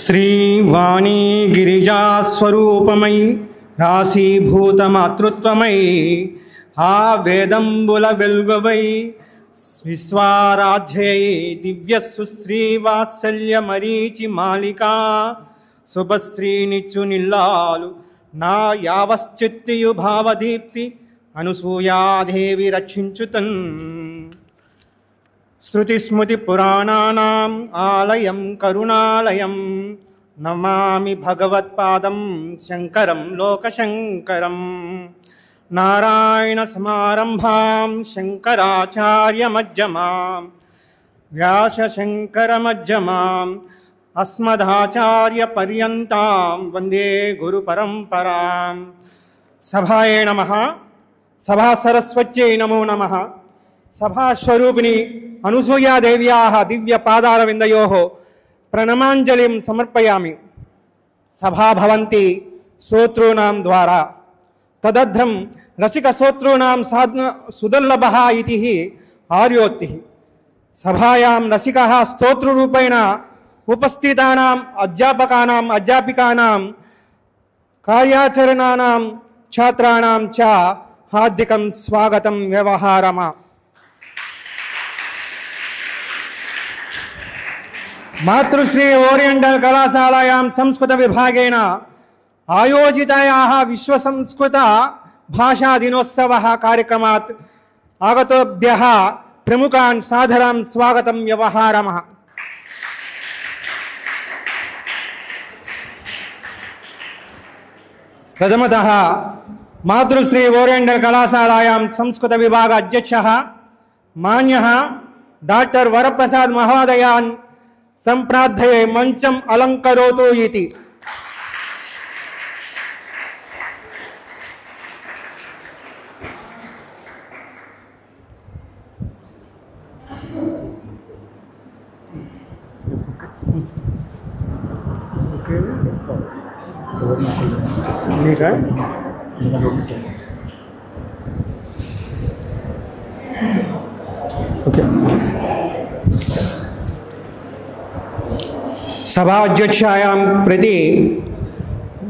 శ్రీవాణీ గిరిజాస్వరూపమై రాశీభూతమాతృత్వమై ఆ వేదంబుల వెల్గువై విశ్వారాధ్యై దివ్య సుశ్రీవాత్సల్య మరీచి మాలికా శుభశ్రీనిచ్చు నిల్లాలు నా యావశ్చిత్తియు భావదీప్తి అనసూయాదేవి రక్షించుతన్ శృతిస్మృతి పురాణానాం ఆలయం కరుణాలయం నమామి భగవత్పాదం శంకరం లోకశంకరం నారాయణ సమారంభాం శంకరాచార్యమధ్యమాం వ్యాసశంకరమధ్యమాం అస్మదాచార్యపర్యంతాం వందే గురుపరంపరాం. సభాయే నమః. సభాసరస్వత్యై నమో నమః. సభాస్వరూపిణి అనసూయాదేవ్యాः దివ్యపాదారవిందయోः ప్రణమాంజలిం సమర్పయామి. సభా భవంతి శ్రోతॄణాం ద్వారా తదర్థం రసికశ్రోతॄణాం సుదుర్లభः ఇతి ఆర్యోక్తిः. సభాయాం రసికः స్తోతృరూపేణ ఉపస్థితానాం అధ్యాపకానాం అధ్యాపికానాం కార్యాచరణానాం ఛాత్రాణాం చ హార్దికం స్వాగతం వ్యవహారమ. మాతృశ్రీ ఓరియంటల్ కళాశాలాయాం సంస్కృత విభాగేన ఆయోజితాయాः విశ్వ సంస్కృత భాషా దినోత్సవः కార్యక్రమాత్ ఆగతోభ్యः ప్రముఖాన్ సాదరం స్వాగతం వ్యవహారమః. ప్రథమతః మాతృశ్రీ ఓరియంటల్ కళాశాలాయాం సంస్కృత విభాగ అధ్యక్షः మాన్యः డాక్టర్ వరప్రసాద్ మహోదయాన్ సంప్రార్థయే మంచం అలంకరోతు ఇతి. సభాధ్యక్షాయాం ప్రతి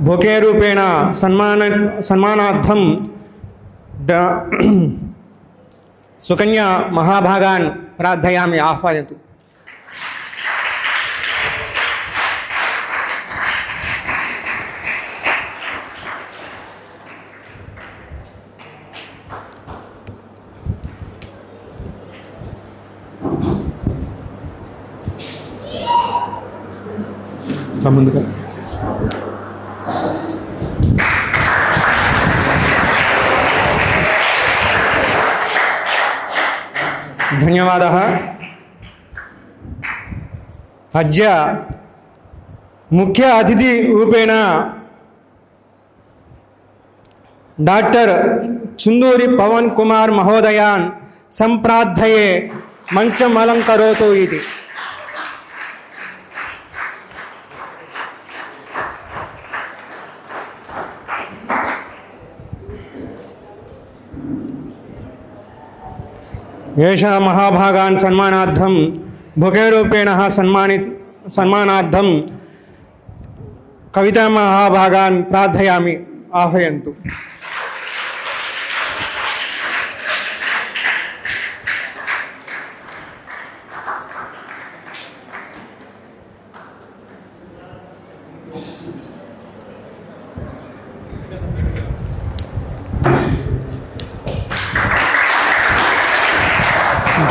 బొకే రూపేణ సన్మానార్థం సుకన్యా మహాభాగాన్ ప్రార్థయామి. ఆహ్వాయతు. ముందుగా ధన్యవాదः. అద్య ముఖ్య అతిథి రూపేణ డాక్టర్ చుందూరి పవన్ కుమార్ మహోదయాన్ సంప్రార్థయే మంచం అలంకరోతు ఇది. ఏష మహాభాగాన్ సన్మానార్థం బొకే రూపేణ సన్మానార్థం కవితా మహాభాగాన్ ప్రార్థయామి. ఆహ్వయంతు.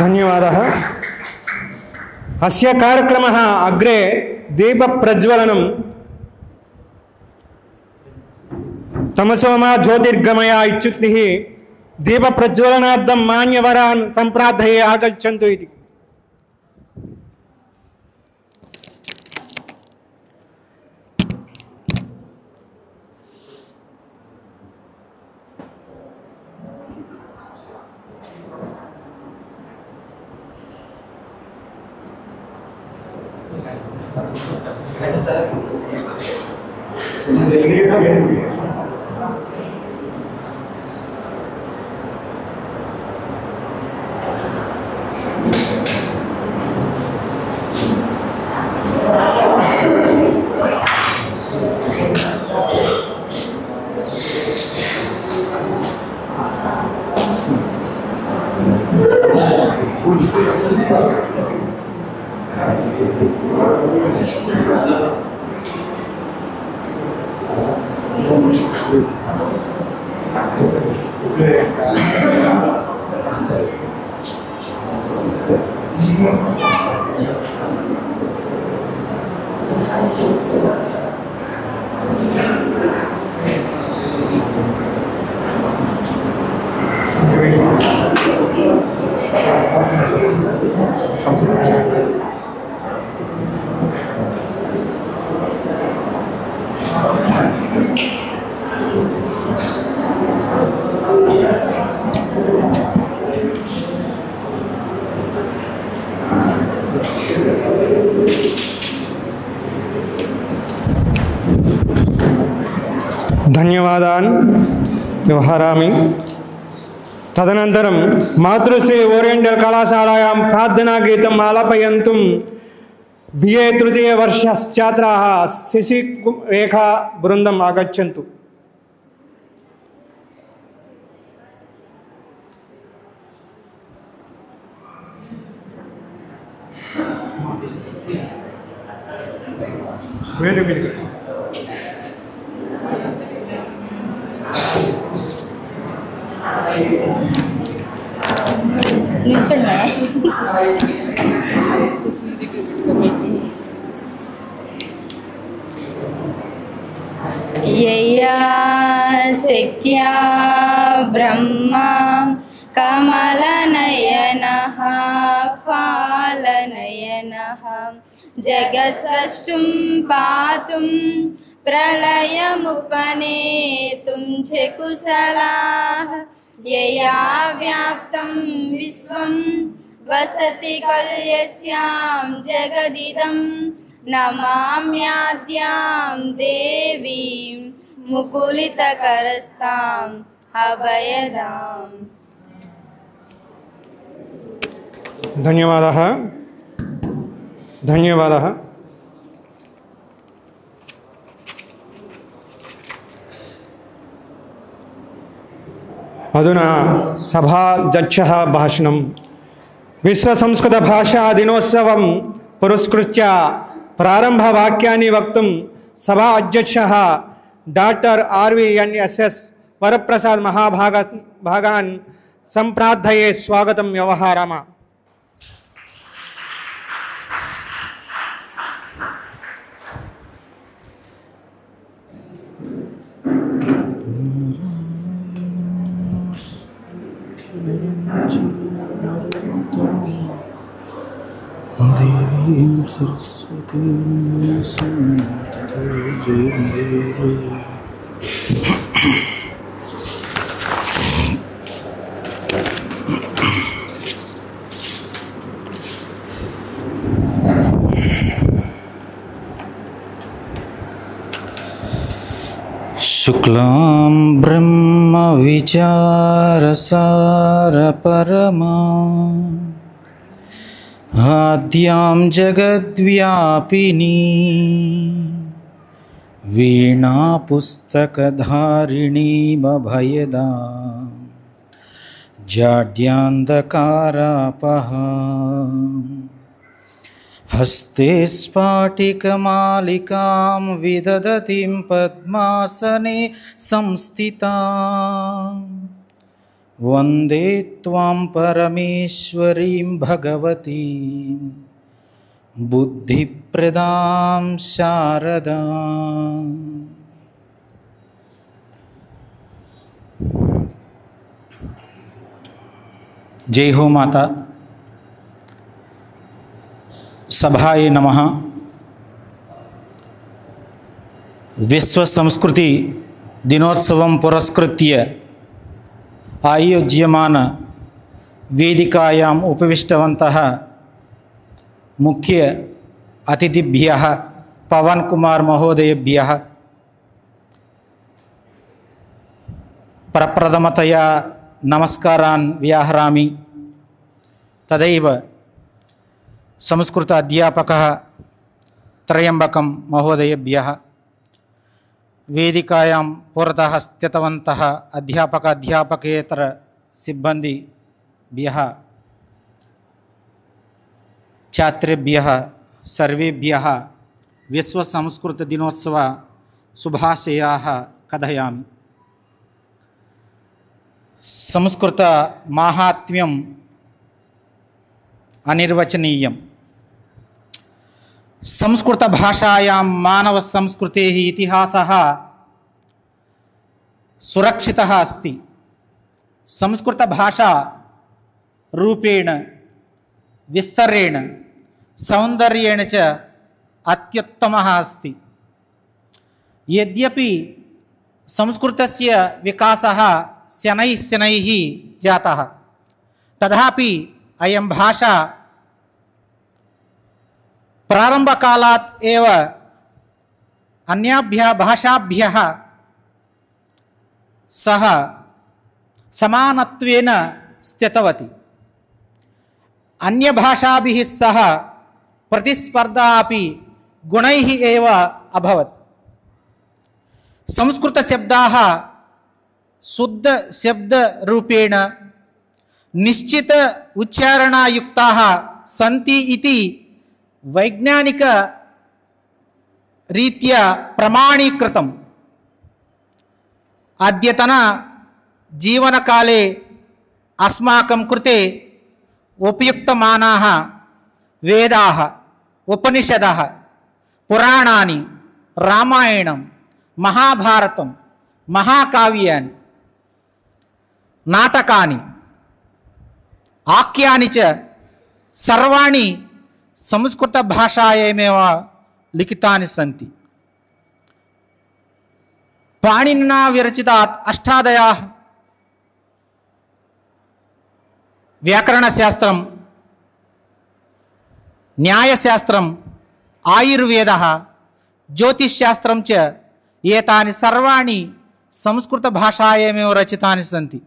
ధన్యవాదः. అస్య కార్యక్రమः అగ్రే దీప ప్రజ్వలనం తమసోమా జ్యోతిర్గమయ ఇత్యుక్తిः దీప ప్రజ్వలనార్థం మాన్యవరాన్ సంప్రార్థయే ఆగచ్చంతు ఇది. ధన్యవాదాన్ వ్యవహరామి. తదనంతరం మాతృశ్రీ ఓరియంటల్ కళాశాలాయాం ప్రార్థనా గీతం ఆలాపయంతుం BA తృతీయవర్ష ఛాత్రాः శశిరేఖా బృందం ఆగచ్చంతు. యయా శక్త్యా బ్రహ్మా కమలనయనః ఫాలనయనః జగత్సృష్టుం పాతుం ప్రళయముపనేతుం చ కుశలాః యయా వ్యాప్తం విశ్వం వసతి కల్యస్యాం జగదిదం నమామ్యాద్యాం దేవీం ముకులితకరస్తాం అభయదాం. ధన్యవాదాः. ధన్యవాదాः. అధునా సభాధ్యక్షः భాషణం. విశ్వసంస్కృతభాషా దినోత్సవం పురస్కృత్య ప్రారంభవాక్యాన్ని వక్తుం సభా అధ్యక్షः డాక్టర్ RVNSS వరప్రసాద్ మహాభాగాన్ సంప్రార్థయే. స్వాగతం వ్యవహారామ. దేవీం సరస్వతీం శుక్లాం బ్రహ్మ విచారసార పరమా ఆద్యాం జగద్వ్యాపినీ వీణా పుస్తకధారిణీమభయదాం జాడ్యాంధకారాపహాం హస్తే స్ఫాటికమాలికాం విదదతిం పద్మాసనే సంస్థితాం వందే త్వాం పరమేశ్వరీం భగవతీం బుద్ధిప్రదాం శారదాం. జై హో మాతా. సభాయ నమః. విశ్వ సంస్కృతి దినోత్సవం పురస్కృత్య ఆయోజ్యమాన వేదికాయాం ఉపవిష్టవంతః ముఖ్య అతిథిభ్యः పవన్ కుమార్ మహోదయేభ్యः ప్రప్రథమతయా నమస్కారాన్ వ్యాహరామి. తదైవ సంస్కృత అధ్యాపకः త్రయంబకం మహోదయేభ్యः వేదికాయాం పురతः స్థితవంతः అధ్యాపకేతర సిబ్బందిభ్యः ఛాత్రేభ్యः సర్వేభ్యः విశ్వ సంస్కృత దినోత్సవ శుభాశయాः కథయామి. సంస్కృత మాహాత్మ్యం అనిర్వచనీయం. సంస్కృత భాషాయాం మానవ సంస్కృతేః ఇతిహాసः సురక్షితः అస్తి. సంస్కృత భాషా రూపేణ విస్తరేణ సౌందర్యేణ చ అత్యుత్తమः అస్తి. యద్యపి సంస్కృతస్య వికాసः శనైः శనైः జాతः, తథాపి అయం భాషా ప్రారంభకాలాత్ ఏవ అన్యాభ్యः భాషాభ్యः సహ సమానత్వేన స్థితవతి. అన్యభాషాభిः సహ ప్రతిస్పర్ధా అపి గుణైः ఏవ అభవత్. సంస్కృతశబ్దాः శుద్ధ శబ్దరూపేణ నిశ్చిత ఉచ్చారణాయుక్తాः సంతి ఇతి వైజ్ఞానిక రీత్యా ప్రమాణీకృతం. అద్యతన జీవనకాలే అస్మాకం కృతే ఉపయుక్తమానాः వేదాः, ఉపనిషదः, పురాణాని, రామాయణం, మహాభారతం, మహాకావ్యాని, నాటకాని, ఆఖ్యాని చ సర్వాణి సంస్కృత భాషాయామేవ లిఖితాని సంతి. పాణినినా విరచితాత్ అష్టాదయాః వ్యాకరణశాస్త్రం, న్యాయశాస్త్రం, ఆయుర్వేదः, జ్యోతిష్శాస్త్రం చ ఏతాని సర్వాణి సంస్కృత భాషాయామేవ రచితాని సంతి.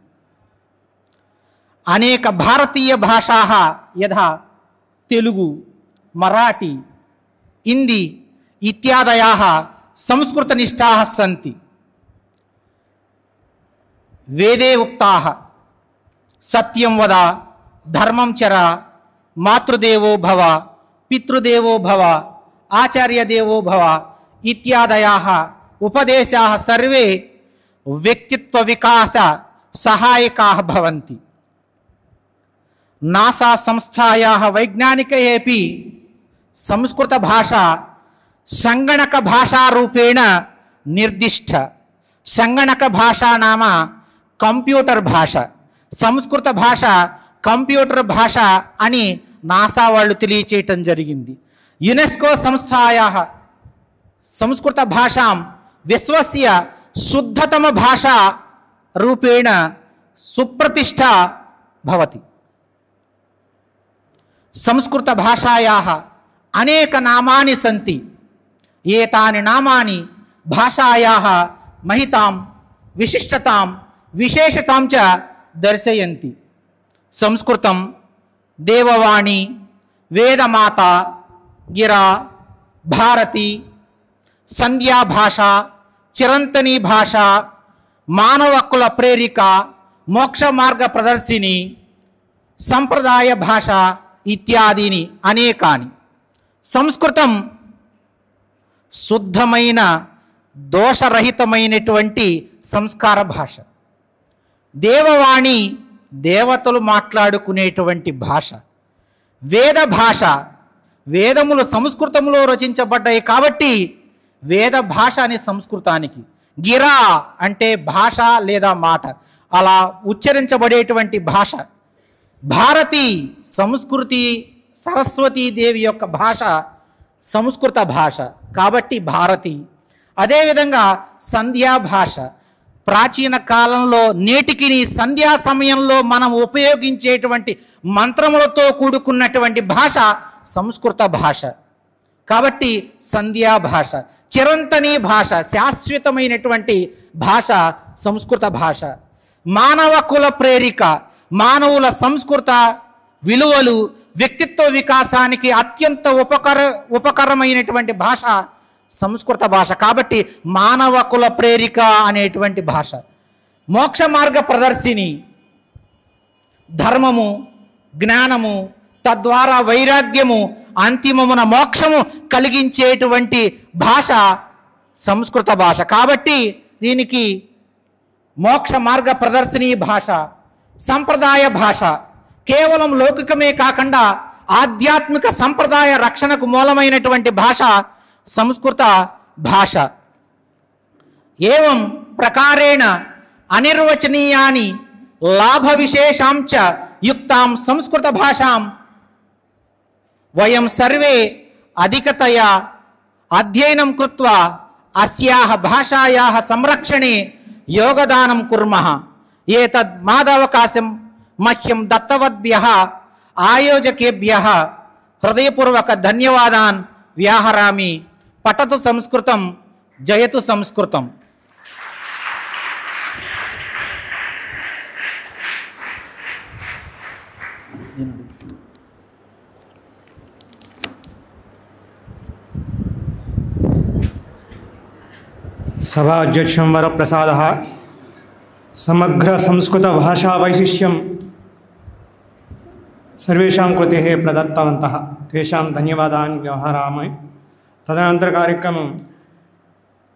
అనేక భారతీయ భాషాः యథా తెలుగు, మరాఠీ, హిందీ ఇత్యాదయాः సంస్కృతనిష్టాः సంతి. వేదే ఉక్తాः సత్యం వద, ధర్మం చర, మాతృదేవో భవ, పితృదేవో భవ, ఆచార్యదేవో భవ ఇత్యాదయాः ఉపదేశాः సర్వే వ్యక్తిత్వ వికాస సహాయకాः భవంతి. నాసా సంస్థాయాः వైజ్ఞానికయేపి సంస్కృత భాష సంగణక భాషారూపేణ నిర్దిష్ట. సంగణక భాష నామ కంప్యూటర్ భాష. సంస్కృత భాష కంప్యూటర్ భాష అని నాసా వాళ్ళు తెలియచేయటం జరిగింది. యునెస్కో సంస్థాయాः సంస్కృత భాషాం విశ్వస్య శుద్ధతమ భాషా రూపేణ సుప్రతిష్ఠ భవతి. సంస్కృత భాషాయాः అనేక నామాని సంతి. ఏతాని నామాని భాషాయాः మహితాం విశిష్టతాం విశేషతాం చ దర్శయంతి. సంస్కృతం దేవవాణి, వేదమాత, గిరా, భారతి, సంధ్యా భాష, చిరంతని భాష, మానవ హక్కుల ప్రేరిక, మోక్ష మార్గ ప్రదర్శిని, సంప్రదాయ భాష ఇత్యాదిని అనేకాని. సంస్కృతం శుద్ధమైన దోషరహితమైనటువంటి సంస్కార భాష. దేవవాణి దేవతలు మాట్లాడుకునేటువంటి భాష. వేద భాష, వేదములు సంస్కృతంలో రచించబడ్డాయి కాబట్టి వేద భాష అని సంస్కృతానికి. గిరా అంటే భాష లేదా మాట, అలా ఉచ్చరించబడేటువంటి భాష. భారతి సంస్కృతి, సరస్వతీదేవి యొక్క భాష సంస్కృత భాష కాబట్టి భారతి. అదేవిధంగా సంధ్యా భాష. ప్రాచీన కాలంలో నేటికి సంధ్యా సమయంలో మనం ఉపయోగించేటువంటి మంత్రములతో కూడుకున్నటువంటి భాష సంస్కృత భాష కాబట్టి సంధ్యా భాష. చిరంతని భాష, శాశ్వతమైనటువంటి భాష సంస్కృత భాష. మానవ కుల ప్రేరిక, మానవుల సంస్కృత విలువలు వ్యక్తిత్వ వికాసానికి అత్యంత ఉపకరమైనటువంటి భాష సంస్కృత భాష కాబట్టి మానవ కుల ప్రేరిక అనేటువంటి భాష. మోక్ష మార్గ ప్రదర్శిని, ధర్మము, జ్ఞానము, తద్వారా వైరాగ్యము, అంతిమమున మోక్షము కలిగించేటువంటి భాష సంస్కృత భాష కాబట్టి దీనికి మోక్ష మార్గ ప్రదర్శిని భాష, సంప్రదాయ భాష. కేవలం లౌకికమే కాకుండా ఆధ్యాత్మిక సంప్రదాయ రక్షణకు మూలమైనటువంటి భాష సంస్కృత భాష. ఏవం ప్రకారేణ అనిర్వచనీయాని లాభ విశేషాంచ యుక్తాం సంస్కృత భాషాం వయం సర్వే అధికతయా అధ్యయనం కృత్వా అస్యాః భాషాయాః సంరక్షణే యోగదానం కుర్మః. ఏతద్ మాదవకాశం మహ్యం దత్తవద్భ్యః ఆయోజకేభ్యః హృదయపూర్వక ధన్యవాదాన్ వ్యాహరామి. పఠతు సంస్కృతం, జయతు సంస్కృతం. सभा अध्यक्षं वरप्रसादः समग्र संस्कृत भाषा वैशिष्ट्यं सर्वेषां कृते प्रदत्तवन्तः, तेषां धन्यवादान् व्यवहरामि. तदनन्तर कार्यक्रमं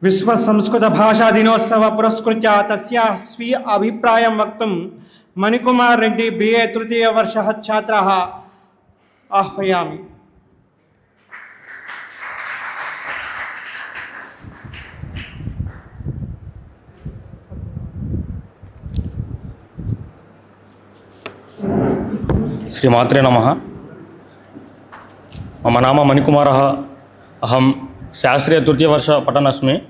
विश्व संस्कृत भाषा दिनोत्सव पुरस्कृत्य तस्याः स्वीय अभिप्रायं वक्तुं मणिकुमार रेड्डी BA तृतीय वर्षः छात्राः आह्वयामि. श्रीमात्रे नमः. मम नाम मणिकुमारः. अहं शास्त्रीय तृतीयवर्ष पठनस्मि.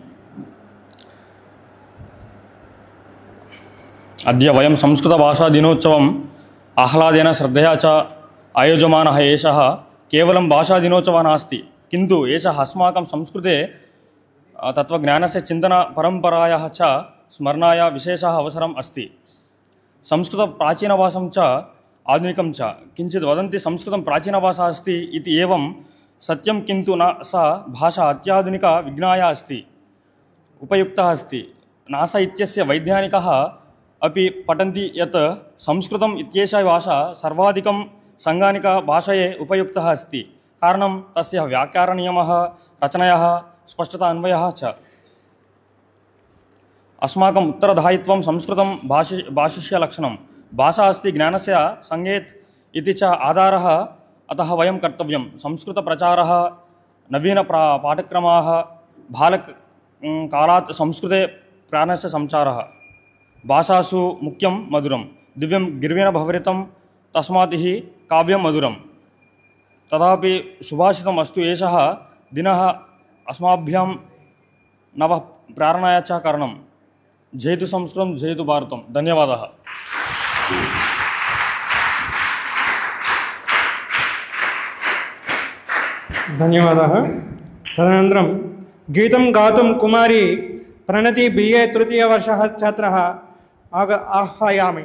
अद्य वयं संस्कृतभाषादिनोत्सवम् आह्लादेन श्रद्धया च आयोज्यमानः एषः केवलं भाषादिनोत्सवः नास्ति, किन्तु एषः अस्माकं संस्कृते तत्त्वज्ञानस्य चिन्तनपरम्परायाः च स्मरणाय विशेषः अवसरम् अस्ति. संस्कृतप्राचीनभाषं च आधुनिकं च. किञ्चित् वदन्ति संस्कृतं प्राचीनभाषा अस्ति इति एवं सत्यं, किन्तु न सा भाषा अत्याधुनिका विज्ञाय अस्ति, उपयुक्तः अस्ति. नासा इत्यस्य वैज्ञानिकः अपि पठन्ति यत् संस्कृतम् इत्येषा भाषा सर्वाधिकं सैद्धान्तिकभाषये उपयुक्तः अस्ति. कारणं तस्य व्याकरणनियमः, रचनायाः स्पष्टता, अन्वयः च. अस्माकम् उत्तरदायित्वं संस्कृतं भाषिष्यलक्षणं. भाषा अस्ति ज्ञानस्य संज्ञेत् इति च आधारः. अतः वयं कर्तव्यं. संस्कृतप्रचारः, नवीनपाठक्रमाः, बालकालात् संस्कृते प्राणस्य संचारः. भाषासु मुख्यं मधुरं, दिव्यं गिर्वेण भवरितं, तस्मात् हि काव्यं मधुरं. तथापि सुभाषितम् अस्तु एषः दिनः अस्माभ्यां नव प्रेरणाय च कारणं. जयतु संस्कृतं, जयतु भारतं. धन्यवादः. धन्यवादः. तदनन्तरं गीतं गातुं कुमारी प्रणति BA तृतीय वर्षः छात्रः आह्वयामि.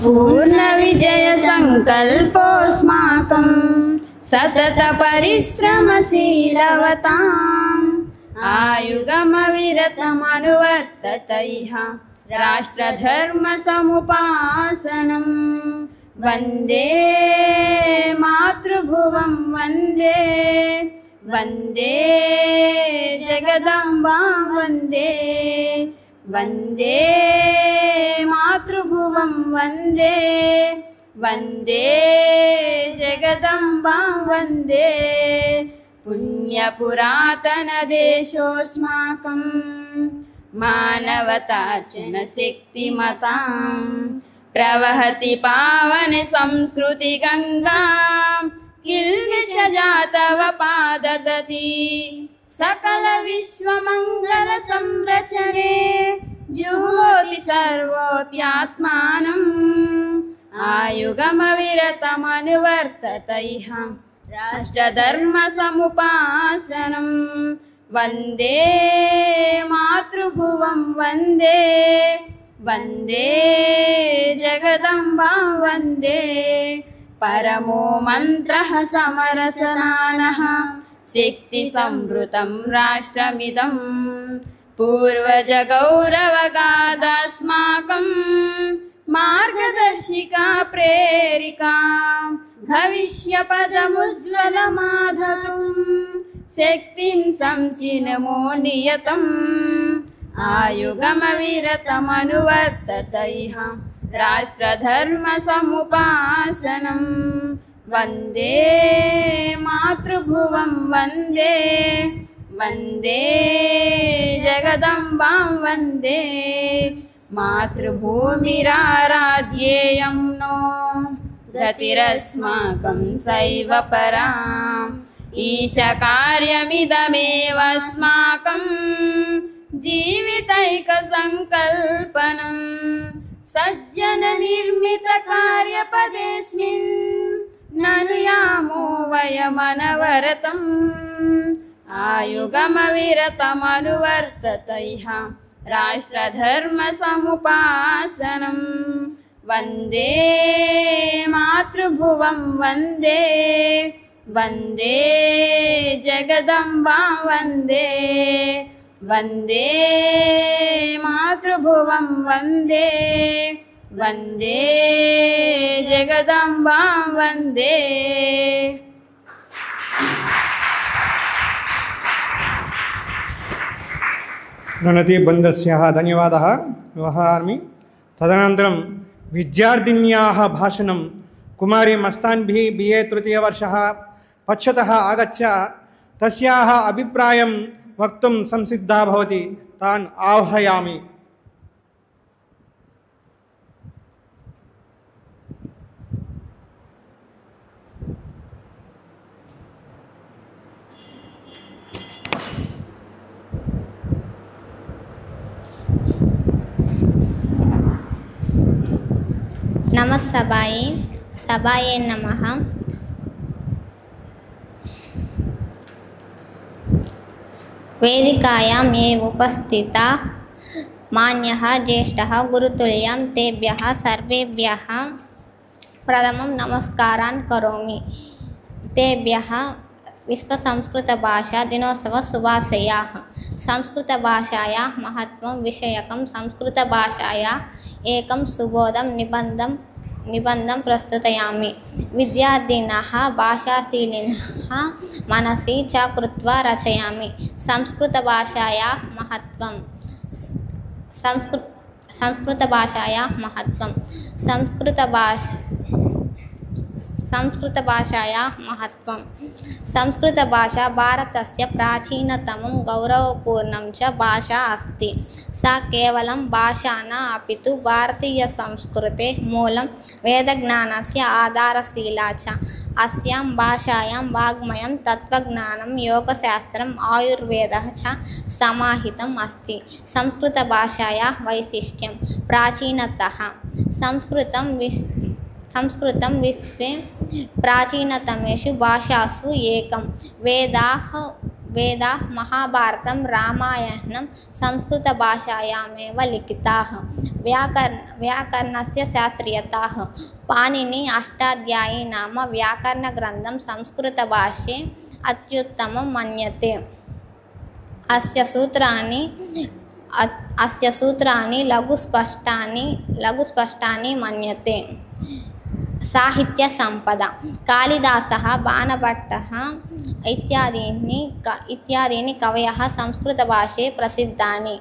पूर्ण विजय संकल्पोऽस्माकं सतत परिश्रमशीलवताम् आयुगमविरतमनुवर्ततैः राष्ट्रधर्म समुपासनम्. वन्दे मातृभुवं वन्दे वन्दे जगदम्बा वन्दे वन्दे मातृभुवं वन्दे वन्दे जगदम्बा वन्दे. पुण्यपुरातनदेशोऽस्माकं मानवतार्चनशक्तिमतां प्रवहति पावन संस्कृति गंगा. किल्बिष जातव पाददति सकल विश्वमंगल संरचने जुहोति सर्वोऽप्यात्मानम् आयुगमविरतमनुवर्ततैः राष्ट्रधर्म समुपासनम्. वन्दे मातृभुवं वन्दे वन्दे जगदम्बा वन्दे. परमो मन्त्रः समरसनानः शक्तिसंवृतं राष्ट्रमिदं पूर्वजगौरवगाथास्माकं मार्गदर्शिका प्रेरिका भविष्यपदमुज्ज्वलमाधवं शक्तिं संचिनमो नियतम् आयुगमविरतमनुवर्ततैः राष्ट्रधर्मसमुपासनं वन्दे मातृभुवं वन्दे वन्दे जगदम्बां वन्दे मातृभूमिराराध्येयं नो गतिरस्माकं सैव परा ईशकार्यमिदमेव अस्माकं जीवितैकसङ्कल्पनं सज्जननिर्मितकार्यपदेऽस्मिन् ननु यामो वयमनवरतम् आयुगमविरतमनुवर्ततैः राष्ट्रधर्मसमुपासनं वन्दे मातृभुवं वन्दे वन्दे जगदम्बां वन्दे वन्दे मातृभुवं वन्दे वन्दे जगदम्बां वन्दे। गणति बन्धस्याः धन्यवादः व्यवहरामि। तदनन्तरं विद्यार्थिन्याः भाषणं कुमारी मस्तान्भी BA तृतीयवर्षः पक्षतः आगत्य तस्याः अभिप्रायं वक्तुं संसिद्धा भवति। तान् आह्वयामि। नमस्सभाये सभाये नमः। वेदिकायां ये उपस्थिताः मान्यः ज्येष्ठः गुरुतुल्यं तेभ्यः सर्वेभ्यः प्रथमं नमस्कारान् करोमि। तेभ्यः विश्वसंस्कृतभाषा दिनोत्सव शुभाशयाः। संस्कृतभाषायाः महत्त्वं विषयकं संस्कृतभाषायाः एकं सुबोधं निबन्धं प्रस्तुतयामि। विद्यार्थिनः भाषाशीलिनः मनसि च कृत्वा रचयामि। संस्कृतभाषायाः महत्त्वं संस्कृतभाषायाः महत्त्वं संस्कृतभाषा भारतस्य प्राचीनतमं गौरवपूर्णं च भाषा अस्ति। सा केवलं भाषा न अपितु भारतीयसंस्कृतेः मूलं वेदज्ञानस्य आधारशिला च। अस्यां भाषायां वाङ्मयं तत्त्वज्ञानं योगशास्त्रम् आयुर्वेदः च समाहितम् अस्ति। संस्कृतभाषायाः वैशिष्ट्यं प्राचीनतः संस्कृतं विश्वे प्राचीनतमेषु भाषासु एकं। वेदाः महाभारतं रामायणं संस्कृतभाषायामेव लिखिताः। व्याकरणस्य शास्त्रीयताः पाणिनि अष्टाध्यायी नाम व्याकरणग्रन्थं संस्कृतभाषे अत्युत्तमं मन्यते। अस्य सूत्राणि लघुस्पष्टानि मन्यते। साहित्यसम्पदा कालिदासः बाणभट्टः इत्यादीनि कवयः संस्कृतभाषे प्रसिद्धानि।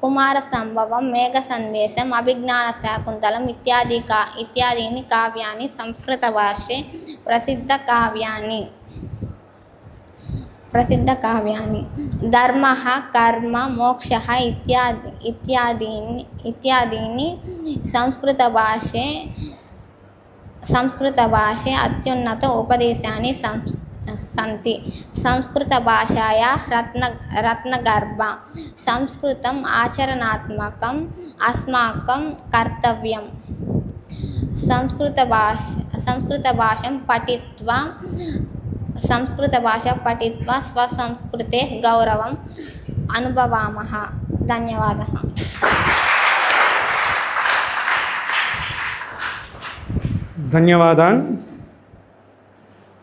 कुमारसम्भवं मेघसन्देशम् अभिज्ञानशाकुन्तलम् इत्यादीनि काव्यानि संस्कृतभाषे प्रसिद्धकाव्यानि। धर्मः कर्म मोक्षः इत्यादीनि संस्कृतभाषे अत्युन्नत उपदेशानि सन्ति। संस्कृतभाषायाः रत्नगर्भा संस्कृतम् आचरणात्मकम् अस्माकं कर्तव्यम्। संस्कृतभाषा पठित्वा स्वसंस्कृतेः गौरवम् अनुभवामः। धन्यवादः। धन्यवादान्।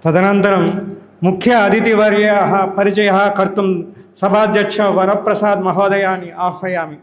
तदनन्तरं मुख्य अतिथिवर्यः परिचयः कर्तुं सभाध्यक्ष वरप्रसाद महोदयानि आह्वयामि।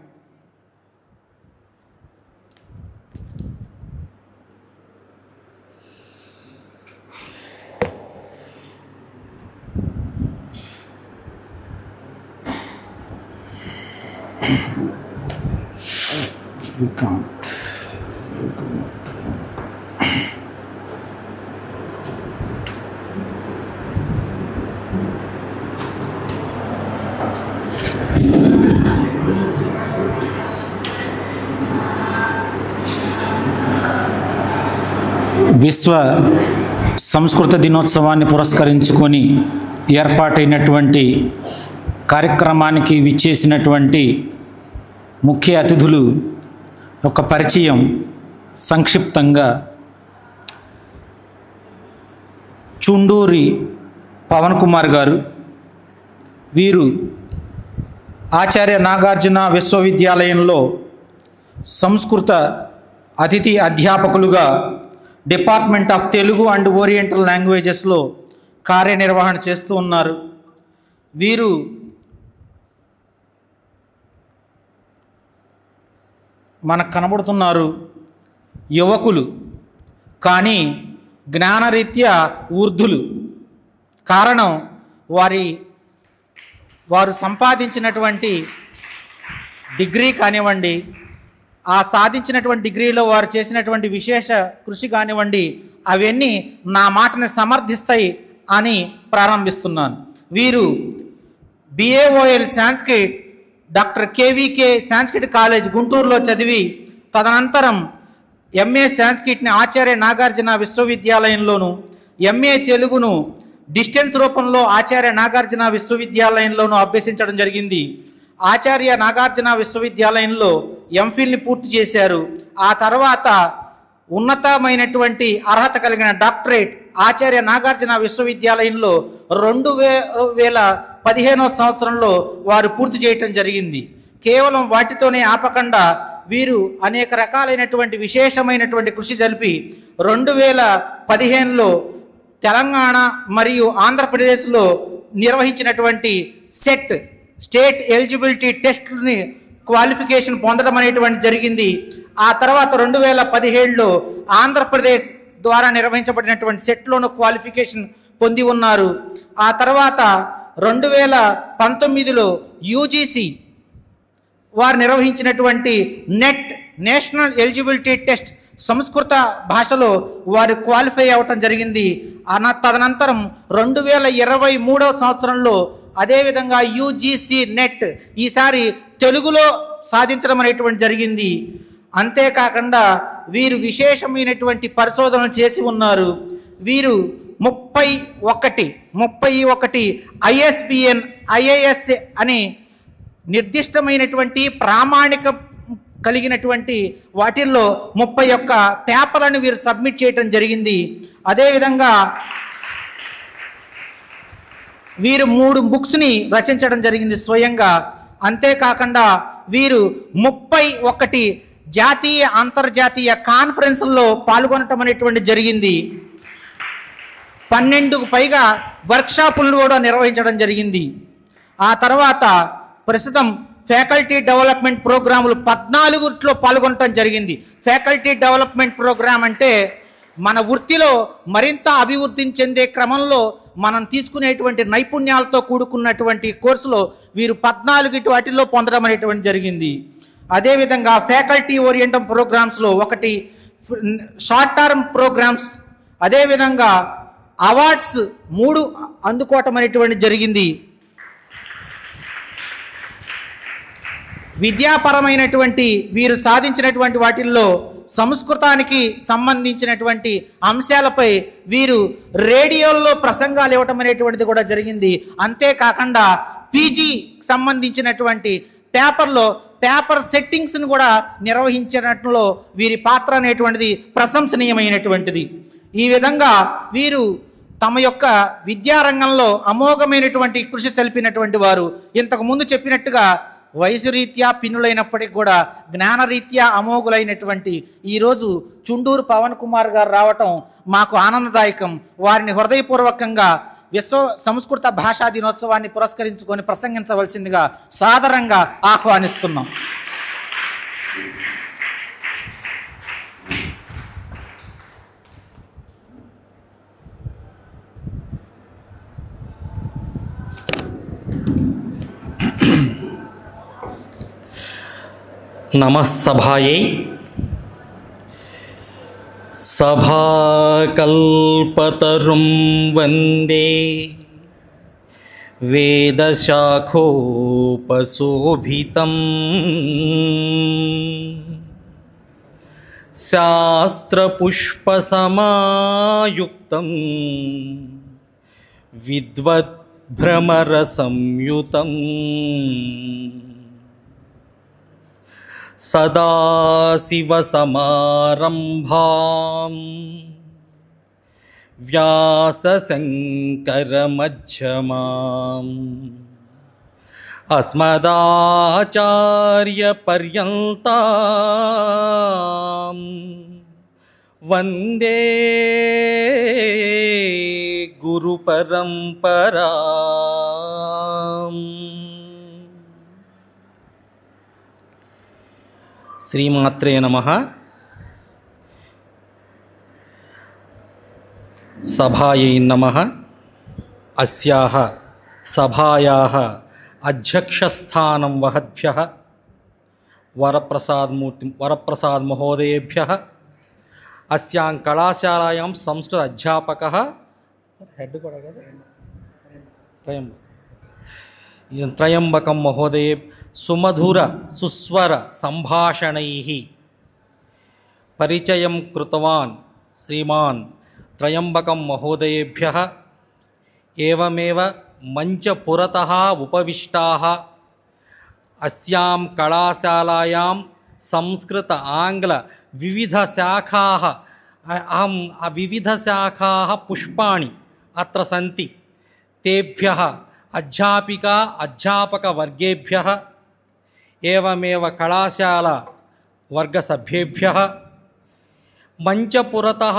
విశ్వ సంస్కృత దినోత్సవాన్ని పురస్కరించుకొని ఏర్పాటైనటువంటి కార్యక్రమానికి విచ్చేసినటువంటి ముఖ్య అతిథులు ఒక పరిచయం సంక్షిప్తంగా. చుండూరి పవన్ కుమార్ గారు, వీరు ఆచార్య నాగార్జున విశ్వవిద్యాలయంలో సంస్కృత అతిథి అధ్యాపకులుగా department of Telugu and oriental లాంగ్వేజెస్లో కార్యనిర్వహణ చేస్తూ ఉన్నారు. వీరు మనకు కనబడుతున్నారు యువకులు, కానీ జ్ఞానరీత్యా ఊర్ధులు. కారణం వారు సంపాదించినటువంటి డిగ్రీ కానివ్వండి, ఆ సాధించినటువంటి డిగ్రీలో వారు చేసినటువంటి విశేష కృషి కానివ్వండి, అవన్నీ నా మాటని సమర్థిస్తాయి అని ప్రారంభిస్తున్నాను. వీరు BAOL Sanskrit doctor KVK Sanskrit college గుంటూరులో చదివి తదనంతరం ఎంఏ సాంస్క్రిట్ని ఆచార్య నాగార్జున విశ్వవిద్యాలయంలోను, ఎంఏ తెలుగును డిస్టెన్స్ రూపంలో ఆచార్య నాగార్జున విశ్వవిద్యాలయంలోనూ అభ్యసించడం జరిగింది. ఆచార్య నాగార్జున విశ్వవిద్యాలయంలో ఎంఫిల్ని పూర్తి చేశారు. ఆ తర్వాత ఉన్నతమైనటువంటి అర్హత కలిగిన డాక్టరేట్ ఆచార్య నాగార్జున విశ్వవిద్యాలయంలో 2015వ సంవత్సరంలో వారు పూర్తి చేయటం జరిగింది. కేవలం వాటితోనే ఆపకుండా వీరు అనేక రకాలైనటువంటి విశేషమైనటువంటి కృషి జరిపి 2015లో తెలంగాణ మరియు ఆంధ్రప్రదేశ్లో నిర్వహించినటువంటి సెట్ స్టేట్ ఎలిజిబిలిటీ టెస్ట్ని క్వాలిఫికేషన్ పొందడం అనేటువంటి జరిగింది. ఆ తర్వాత 2017లో ఆంధ్రప్రదేశ్ ద్వారా నిర్వహించబడినటువంటి సెట్లోనూ క్వాలిఫికేషన్ పొంది ఉన్నారు. ఆ తర్వాత 2019లో యూజీసీ వారు నిర్వహించినటువంటి నెట్ నేషనల్ ఎలిజిబిలిటీ టెస్ట్ సంస్కృత భాషలో వారు క్వాలిఫై అవ్వటం జరిగింది. తదనంతరం 2023వ సంవత్సరంలో అదేవిధంగా యూజీసీ నెట్ ఈసారి తెలుగులో సాధించడం అనేటువంటి జరిగింది. అంతేకాకుండా వీరు విశేషమైనటువంటి పరిశోధనలు చేసి ఉన్నారు. వీరు 31 ISBN IIS అని నిర్దిష్టమైనటువంటి ప్రామాణిక కలిగినటువంటి వాటిల్లో 31 పేపర్లను వీరు సబ్మిట్ చేయటం జరిగింది. అదేవిధంగా వీరు 3 బుక్స్ని రచించడం జరిగింది స్వయంగా. అంతేకాకుండా వీరు 31 జాతీయ అంతర్జాతీయ కాన్ఫరెన్స్ల్లో పాల్గొనటం అనేటువంటి జరిగింది. 12కు పైగా వర్క్షాపులను కూడా నిర్వహించడం జరిగింది. ఆ తర్వాత ప్రస్తుతం ఫ్యాకల్టీ డెవలప్మెంట్ ప్రోగ్రాములు 14లో పాల్గొనటం జరిగింది. ఫ్యాకల్టీ డెవలప్మెంట్ ప్రోగ్రామ్ అంటే మన వృత్తిలో మరింత అభివృద్ధి చెందే క్రమంలో మనం తీసుకునేటువంటి నైపుణ్యాలతో కూడుకున్నటువంటి కోర్సులో వీరు 14 వాటిల్లో పొందడం అనేటువంటి జరిగింది. అదేవిధంగా ఫ్యాకల్టీ ఓరియంటల్ ప్రోగ్రామ్స్లో 1 షార్ట్ టర్మ్ ప్రోగ్రామ్స్, అదేవిధంగా అవార్డ్స్ 3 అందుకోవటం అనేటువంటి జరిగింది. విద్యాపరమైనటువంటి వీరు సాధించినటువంటి వాటిల్లో సంస్కృతానికి సంబంధించినటువంటి అంశాలపై వీరు రేడియోల్లో ప్రసంగాలు ఇవ్వటం అనేటువంటిది కూడా జరిగింది. అంతేకాకుండా పీజీ సంబంధించినటువంటి పేపర్ సెట్టింగ్స్ని కూడా నిర్వహించినట్లో వీరి పాత్ర అనేటువంటిది ప్రశంసనీయమైనటువంటిది. ఈ విధంగా వీరు తమ యొక్క విద్యారంగంలో అమోఘమైనటువంటి కృషి సల్పినటువంటి వారు. ఇంతకు ముందు చెప్పినట్టుగా వయసు రీత్యా పిన్నులైనప్పటికీ కూడా జ్ఞానరీత్యా అమోఘులైనటువంటి ఈరోజు చుండూరు పవన్ కుమార్ గారు రావటం మాకు ఆనందదాయకం. వారిని హృదయపూర్వకంగా విశ్వ సంస్కృత భాషా దినోత్సవాన్ని పురస్కరించుకొని ప్రసంగించవలసిందిగా సాదరంగా ఆహ్వానిస్తున్నాం. నమః సభాయై. సభాకల్పతరుం వందే వేదశాఖోపశోభితం శాస్త్రపుష్పసమాయుక్తం విద్వద్భ్రమరసంయుతం సదాశివసమారంభాం వ్యాసశంకరమధ్యమాం అస్మదాచార్యపర్యంతాం వందే గురుపరంపరాం. శ్రీమాత్రే నమః. సభాయై నమః. అస్యాః సభాయాః అధ్యక్షస్థానం వహద్భ్యః వరప్రసాద్ మహోదయేభ్యः అస్యాం కళాశాలాయాం సంస్కృత అధ్యాపకः హెడ్ కూడా కదా త్రయంబకం మహోదయే సుమధుర సుస్వర సంభాషణైః పరిచయం కృతవాన్ శ్రీమాన్ త్రయంబకం మహోదయేభ్యः ఏవమేవ మంచ పురతః ఉపవిష్టాः అస్యాం కళాశాలాయాం సంస్కృత ఆంగ్ల వివిధ శాఖాः వివిధ శాఖాः పుష్పాణి అత్ర సంతి తేభ్యः అధ్యాపికా అధ్యాపక వర్గేభ్యः ఏవమేవ కళాశాల వర్గసభ్యేభ్యः మంచపురతః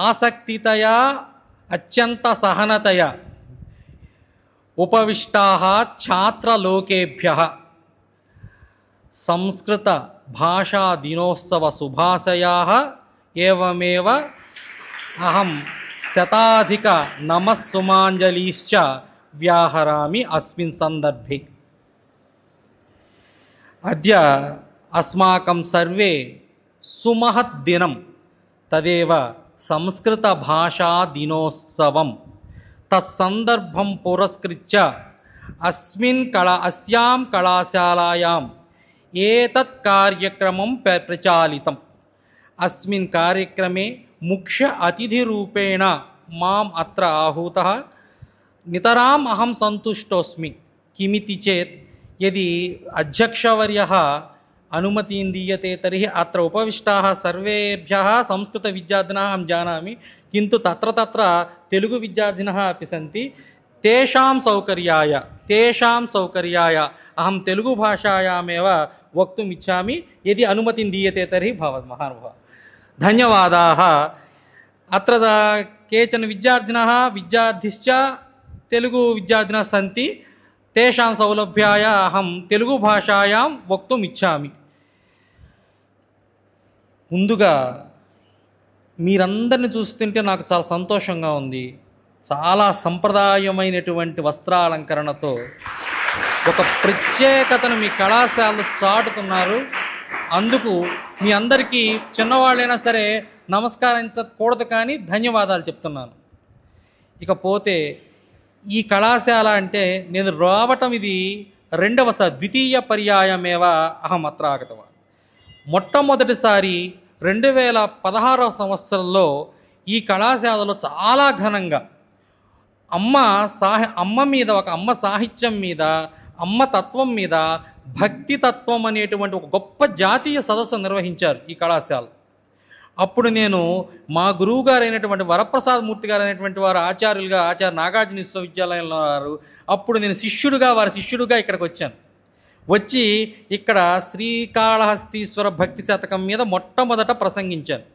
ఆసక్తితయా అత్యంత సహనతయా ఉపవిష్టాः ఛాత్రలోకేభ్యः సంస్కృత భాషా దినోత్సవ శుభాశయాः ఏవమేవ అహం శతాధిక నమస్సుమాంజలీశ్చ వ్యాహరామి అస్మిన్ సందర్భే. అద్య అస్మాకం సర్వే సుమహత్ దినం తదేవ సంస్కృత భాషా దినోత్సవం. తత్సందర్భం పురస్కృత్య అస్యాం కళాశాలాయాం ఏతత్ కార్యక్రమం ప్రచాలితం. అస్మిన్ కార్యక్రమే ముఖ్య అతిథిరూపేణ మాం అత్ర ఆహూతः. నితరాం అహం సంతుష్టోస్మి. కిమితి చేత్ యది అధ్యక్షవర్యः అనుమతిం దీయతే తర్हि అత్ర ఉపవిష్టాः సర్వేభ్యः సంస్కృత విద్యార్థినः అహం జానామి, కింటు తత్ర తత్ర తెలుగు విద్యార్థినः अपि सन्ति. తేషాం సౌకర్యాయ అహం తెలుగు భాషాయామేవ వక్తుం ఇచ్చామి. యది అనుమతిం దీయతే తర్हि భవత్ మహానుభావ. ధన్యవాదాः. అత్ర కేచన విద్యార్థినः విద్యార్థిశ్చ తెలుగు విద్యార్థినः సంతి. తేషాం సౌలభ్యాయ అహం తెలుగు భాషాయాం వక్తుం ఇచ్చామి. ముందుగా మీరందరిని చూస్తుంటే నాకు చాలా సంతోషంగా ఉంది. చాలా సంప్రదాయమైనటువంటి వస్త్రాలంకరణతో ఒక ప్రత్యేకతను మీ కళాశాలలో చాటుతున్నారు. అందుకు మీ అందరికీ చిన్నవాళ్ళైనా సరే నమస్కరించకూడదు, కానీ ధన్యవాదాలు చెప్తున్నాను. ఇకపోతే ఈ కళాశాల అంటే నేను రావటం ఇది ద్వితీయ పర్యాయమేవ అహం అత్ర ఆగతవాన్. మొట్టమొదటిసారి 2016వ సంవత్సరంలో ఈ కళాశాలలో చాలా ఘనంగా అమ్మ మీద, ఒక అమ్మ సాహిత్యం మీద, అమ్మ తత్వం మీద, భక్తి తత్వం అనేటువంటి ఒక గొప్ప జాతీయ సదస్సు నిర్వహించారు ఈ కళాశాల. అప్పుడు నేను మా గురువు గారు అయినటువంటి వరప్రసాద్ మూర్తి గారు అయినటువంటి వారు ఆచార్య నాగార్జున విశ్వవిద్యాలయంలో ఉన్నారు. అప్పుడు నేను వారి శిష్యుడుగా ఇక్కడికి వచ్చాను. వచ్చి ఇక్కడ శ్రీకాళహస్తీశ్వర భక్తి శతకం మీద మొట్టమొదట ప్రసంగించాను.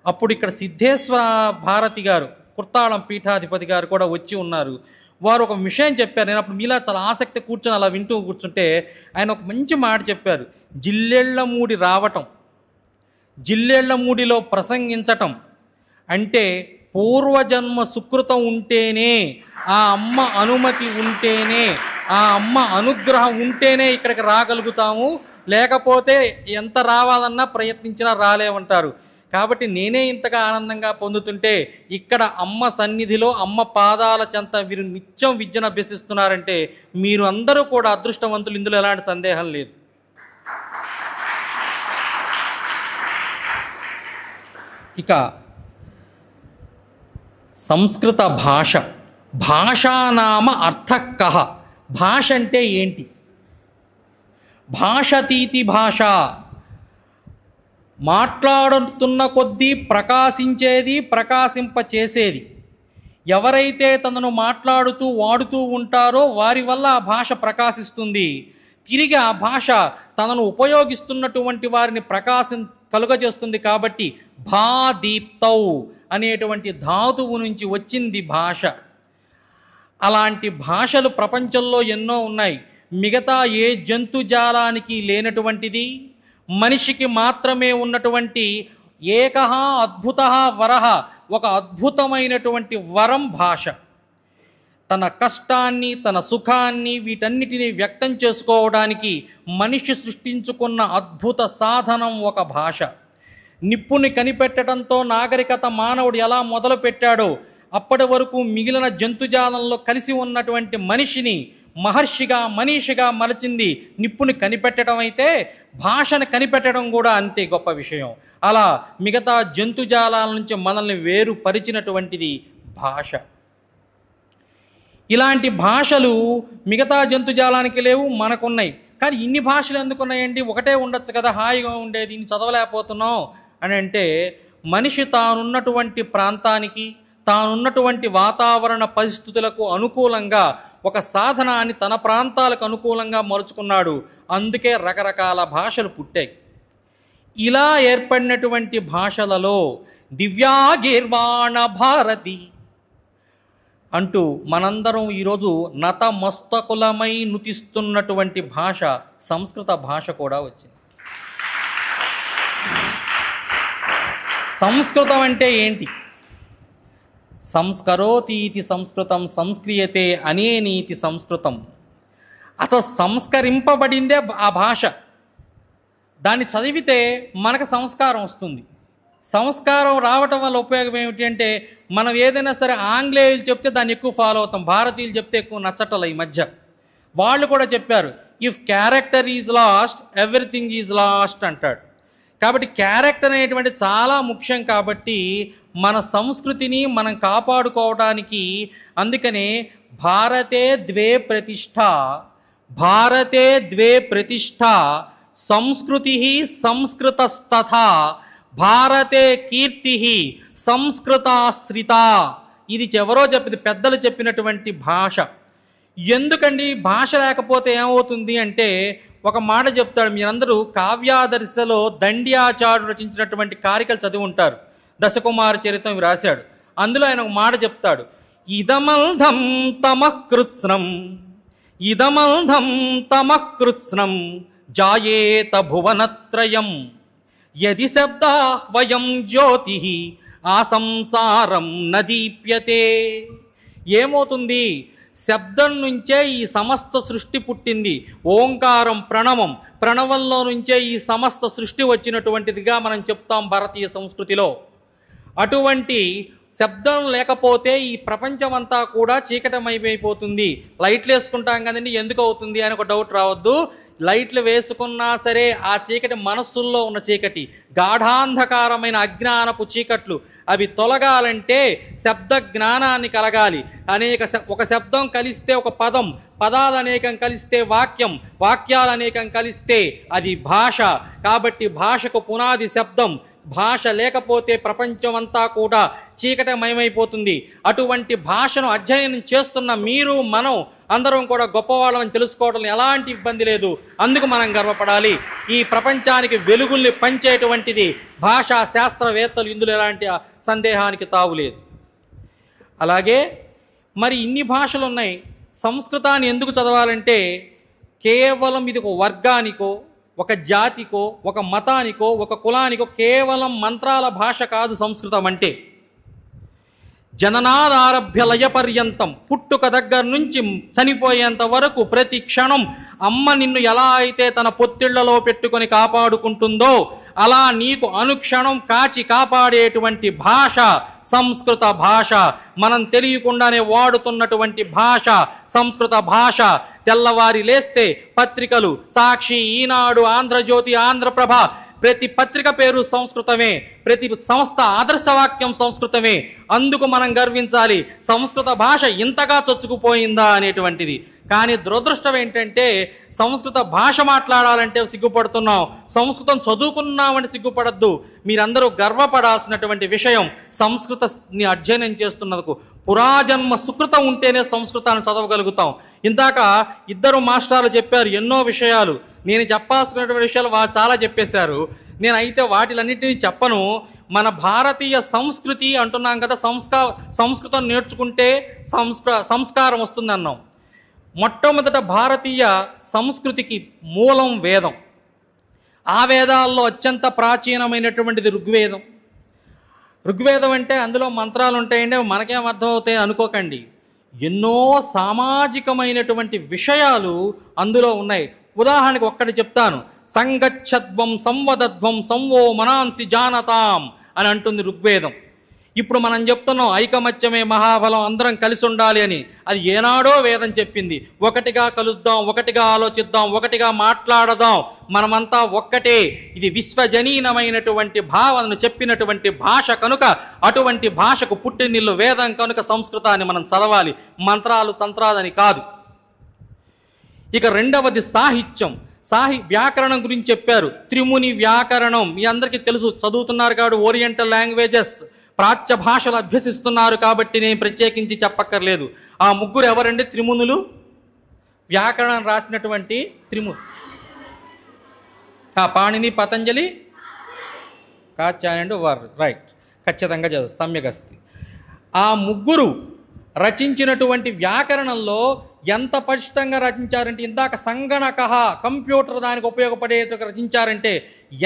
అప్పుడు ఇక్కడ సిద్ధేశ్వర భారతి గారు పుత్తాళం పీఠాధిపతి గారు కూడా వచ్చి ఉన్నారు. వారు ఒక విషయం చెప్పారు. నేను అప్పుడు మీలా చాలా ఆసక్తి కూర్చొని అలా వింటూ కూర్చుంటే ఆయన ఒక మంచి మాట చెప్పారు. జిల్లెళ్లమూడి రావటం, జిల్లెళ్లమూడిలో ప్రసంగించటం అంటే పూర్వజన్మ సుకృతం ఉంటేనే, ఆ అమ్మ అనుమతి ఉంటేనే, ఆ అమ్మ అనుగ్రహం ఉంటేనే ఇక్కడికి రాగలుగుతాము, లేకపోతే ఎంత రావాలన్నా ప్రయత్నించినా రాలేమంటారు. కాబట్టి నేనే ఇంతగా ఆనందంగా పొందుతుంటే ఇక్కడ అమ్మ సన్నిధిలో అమ్మ పాదాల చెంత వీరు నిత్యం విద్యను అభ్యసిస్తున్నారంటే మీరు అందరూ కూడా అదృష్టవంతులు, ఇందులో ఎలాంటి సందేహం లేదు. ఇక సంస్కృత భాష, భాషానామ అర్థకః, భాష అంటే ఏంటి? భాషతీతి భాష, మాట్లాడుతున్న కొద్దీ ప్రకాశించేది, ప్రకాశింపచేసేది. ఎవరైతే తనను మాట్లాడుతూ వాడుతూ ఉంటారో వారి వల్ల ఆ భాష ప్రకాశిస్తుంది. తిరిగి ఆ భాష తనను ఉపయోగిస్తున్నటువంటి వారిని ప్రకాశం కలుగజేస్తుంది. కాబట్టి భాదీప్తౌ అనేటువంటి ధాతువు నుంచి వచ్చింది భాష. అలాంటి భాషలు ప్రపంచంలో ఎన్నో ఉన్నాయి. మిగతా ఏ జంతుజాలానికి లేనటువంటిది, మనిషికి మాత్రమే ఉన్నటువంటి ఏకః అద్భుతః వరః, ఒక అద్భుతమైనటువంటి వరం భాష. తన కష్టాన్ని, తన సుఖాన్ని, వీటన్నిటినీ వ్యక్తం చేసుకోవడానికి మనిషి సృష్టించుకున్న అద్భుత సాధనం ఒక భాష. నిప్పుని కనిపెట్టడంతో నాగరికత మానవుడు ఎలా మొదలుపెట్టాడో అప్పటి వరకు మిగిలిన జంతుజాలంలో కలిసి ఉన్నటువంటి మనిషిని మహర్షిగా, మనీషిగా మలచింది నిప్పుని కనిపెట్టడం అయితే భాషను కనిపెట్టడం కూడా అంతే గొప్ప విషయం. అలా మిగతా జంతుజాలాల నుంచి మనల్ని వేరుపరిచినటువంటిది భాష. ఇలాంటి భాషలు మిగతా జంతుజాలానికి లేవు, మనకున్నాయి. కానీ ఇన్ని భాషలు ఎందుకున్నాయండి? ఒకటే ఉండొచ్చు కదా, హాయిగా ఉండేది, ఇన్ని చదవలేకపోతున్నాం అని అంటే మనిషి తానున్నటువంటి ప్రాంతానికి, తానున్నటువంటి వాతావరణ పరిస్థితులకు అనుకూలంగా ఒక సాధనాన్ని తన ప్రాంతాలకు అనుకూలంగా మలుచుకున్నాడు. అందుకే రకరకాల భాషలు పుట్టాయి. ఇలా ఏర్పడినటువంటి భాషలలో దివ్యాగీర్వాణ భారతి అంటూ మనందరం ఈరోజు నతమస్తకులమై నుతిస్తున్నటువంటి భాష సంస్కృత భాష కూడా వచ్చింది. సంస్కృతం అంటే ఏంటి? సంస్కరోతీతి సంస్కృతం సంస్క్రియతే అనేనీతి సంస్కృతం. అసలు సంస్కరింపబడిందే ఆ భాష. దాన్ని చదివితే మనకు సంస్కారం వస్తుంది. సంస్కారం రావటం వల్ల ఉపయోగం ఏమిటి అంటే మనం ఏదైనా సరే ఆంగ్లేయులు చెప్తే దాన్ని ఎక్కువ ఫాలో అవుతాం, భారతీయులు చెప్తే ఎక్కువ నచ్చటల. ఈ మధ్య వాళ్ళు కూడా చెప్పారు, if character is lost everything is lost అంటాడు. కాబట్టి క్యారెక్టర్ అనేటువంటి చాలా ముఖ్యం. కాబట్టి మన సంస్కృతిని మనం కాపాడుకోవడానికి అందుకనే భారతే ద్వే ప్రతిష్ఠ, భారతే ద్వే ప్రతిష్ఠ సంస్కృతి సంస్కృతస్తథా భారతే కీర్తి సంస్కృతాశ్రిత. ఇది ఎవరో చెప్పింది, పెద్దలు చెప్పినటువంటి భాష. ఎందుకండి భాష లేకపోతే ఏమవుతుంది అంటే ఒక మాట చెప్తాడు. మీరందరూ కావ్యాదర్శలో దండియాచార్యుడు రచించినటువంటి కారికలు చదివి ఉంటారు. దశకుమార చరిత్రం రాశాడు. అందులో ఆయన ఒక మాట చెప్తాడు, ఇదమల్ధం తమఃకృత్స్నం, ఇదమల్ధం తమఃకృత్స్నం జాయేత భువనత్రయం యది శబ్దాహ్వయం జ్యోతి ఆ సంసారం నదీప్యతే. ఏమవుతుంది? శబ్దం నుంచే ఈ సమస్త సృష్టి పుట్టింది. ఓంకారం ప్రణవం, ప్రణవంలో నుంచే ఈ సమస్త సృష్టి వచ్చినటువంటిదిగా మనం చెప్తాం భారతీయ సంస్కృతిలో. అటువంటి శబ్దం లేకపోతే ఈ ప్రపంచమంతా కూడా చీకటమైపోతుంది. లైట్లు వేసుకుంటాం కదండి, ఎందుకు అవుతుంది అని ఒక డౌట్ రావద్దు. లైట్లు వేసుకున్నా సరే ఆ చీకటి మనస్సుల్లో ఉన్న చీకటి, గాఢాంధకారమైన అజ్ఞానపు చీకట్లు అవి తొలగాలంటే శబ్ద జ్ఞానాన్ని కలగాలి. ఒక శబ్దం కలిస్తే ఒక పదం, పదాలు అనేకం కలిస్తే వాక్యం, వాక్యాలు అనేకం కలిస్తే అది భాష. కాబట్టి భాషకు పునాది శబ్దం. భాష లేకపోతే ప్రపంచం అంతా కూడా చీకటమయమైపోతుంది. అటువంటి భాషను అధ్యయనం చేస్తున్న మీరు, మనం అందరం కూడా గొప్పవాళ్ళని తెలుసుకోవడం ఎలాంటి ఇబ్బంది లేదు. అందుకు మనం గర్వపడాలి. ఈ ప్రపంచానికి వెలుగుల్ని పంచేటువంటిది భాషా శాస్త్రవేత్తలు, ఇందులో ఎలాంటి సందేహానికి తావులేదు. అలాగే మరి ఇన్ని భాషలు ఉన్నాయి, సంస్కృతాన్ని ఎందుకు చదవాలంటే కేవలం ఇది ఒక వర్గానికో, ఒక జాతికో, ఒక మతానికో, ఒక కులానికో కేవలం మంత్రాల భాష కాదు సంస్కృతం అంటే. జననాదారభ్య లయ పర్యంతం, పుట్టుక దగ్గర నుంచి చనిపోయేంత వరకు ప్రతి క్షణం అమ్మ నిన్ను ఎలా అయితే తన పొత్తిళ్లలో పెట్టుకొని కాపాడుకుంటుందో అలా నీకు అనుక్షణం కాచి కాపాడేటువంటి భాష సంస్కృత భాష. మనం తెలియకుండానే వాడుతున్నటువంటి భాష సంస్కృత భాష. తెల్లవారి లేస్తే పత్రికలు సాక్షి, ఈనాడు, ఆంధ్రజ్యోతి, ఆంధ్రప్రభ ప్రతి పత్రిక పేరు సంస్కృతమే, ప్రతి సంస్థ ఆదర్శవాక్యం సంస్కృతమే. అందుకు మనం గర్వించాలి. సంస్కృత భాష ఇంతగా చొచ్చుకుపోయిందా అనేటువంటిది. కానీ దురదృష్టం ఏంటంటే సంస్కృత భాష మాట్లాడాలంటే సిగ్గుపడుతున్నాం, సంస్కృతం చదువుకున్నామని సిగ్గుపడద్దు. మీరందరూ గర్వపడాల్సినటువంటి విషయం సంస్కృతాన్ని అధ్యయనం చేస్తున్నందుకు. పురాజన్మ సుకృతం ఉంటేనే సంస్కృతాన్ని చదవగలుగుతాం. ఇందాక ఇద్దరు మాస్టర్లు చెప్పారు ఎన్నో విషయాలు. నేను చెప్పాల్సినటువంటి విషయాలు వారు చాలా చెప్పేశారు. నేనైతే వాటిలన్నింటినీ చెప్పను. మన భారతీయ సంస్కృతి అంటున్నాం కదా, సంస్కృతం నేర్చుకుంటే సంస్కారం వస్తుందన్నాం. మొట్టమొదట భారతీయ సంస్కృతికి మూలం వేదం. ఆ వేదాల్లో అత్యంత ప్రాచీనమైనటువంటిది ఋగ్వేదం. ఋగ్వేదం అంటే అందులో మంత్రాలు ఉంటాయండి, మనకేం అర్థమవుతాయి అనుకోకండి. ఎన్నో సామాజికమైనటువంటి విషయాలు అందులో ఉన్నాయి. ఉదాహరణకు ఒక్కటి చెప్తాను. సంగచ్చధ్వం సంవదధ్వం సంవో మనాంసి జానతాం అని అంటుంది ఋగ్వేదం. ఇప్పుడు మనం చెప్తున్నాం ఐకమత్యమే మహాబలం, అందరం కలిసి ఉండాలి అని. అది ఏనాడో వేదం చెప్పింది. ఒకటిగా కలుద్దాం, ఒకటిగా ఆలోచిద్దాం, ఒకటిగా మాట్లాడదాం, మనమంతా ఒక్కటే. ఇది విశ్వజనీనమైనటువంటి భావనను చెప్పినటువంటి భాష కనుక అటువంటి భాషకు పుట్టినిల్లు వేదం కనుక సంస్కృతాన్ని మనం చదవాలి, మంత్రాలు తంత్రాలని కాదు. ఇక రెండవది సాహిత్యం. వ్యాకరణం గురించి చెప్పారు. త్రిముని వ్యాకరణం మీ అందరికీ తెలుసు, చదువుతున్నారు కాబట్టి ఓరియంటల్ లాంగ్వేజెస్ ప్రాచ్య భాషలు అభ్యసిస్తున్నారు కాబట్టి నేను ప్రత్యేకించి చెప్పక్కర్లేదు. ఆ ముగ్గురు ఎవరండి త్రిమునులు? వ్యాకరణం రాసినటువంటి పాణిని, పతంజలి, కాత్యాయనుడు వారు. రైట్, ఖచ్చితంగా చదువు, సమ్యగస్తి. ఆ ముగ్గురు రచించినటువంటి వ్యాకరణంలో ఎంత పటిష్టంగా రచించారంటే, ఇందాక సంగణక కంప్యూటర్ దానికి ఉపయోగపడేట్టుగా రచించారంటే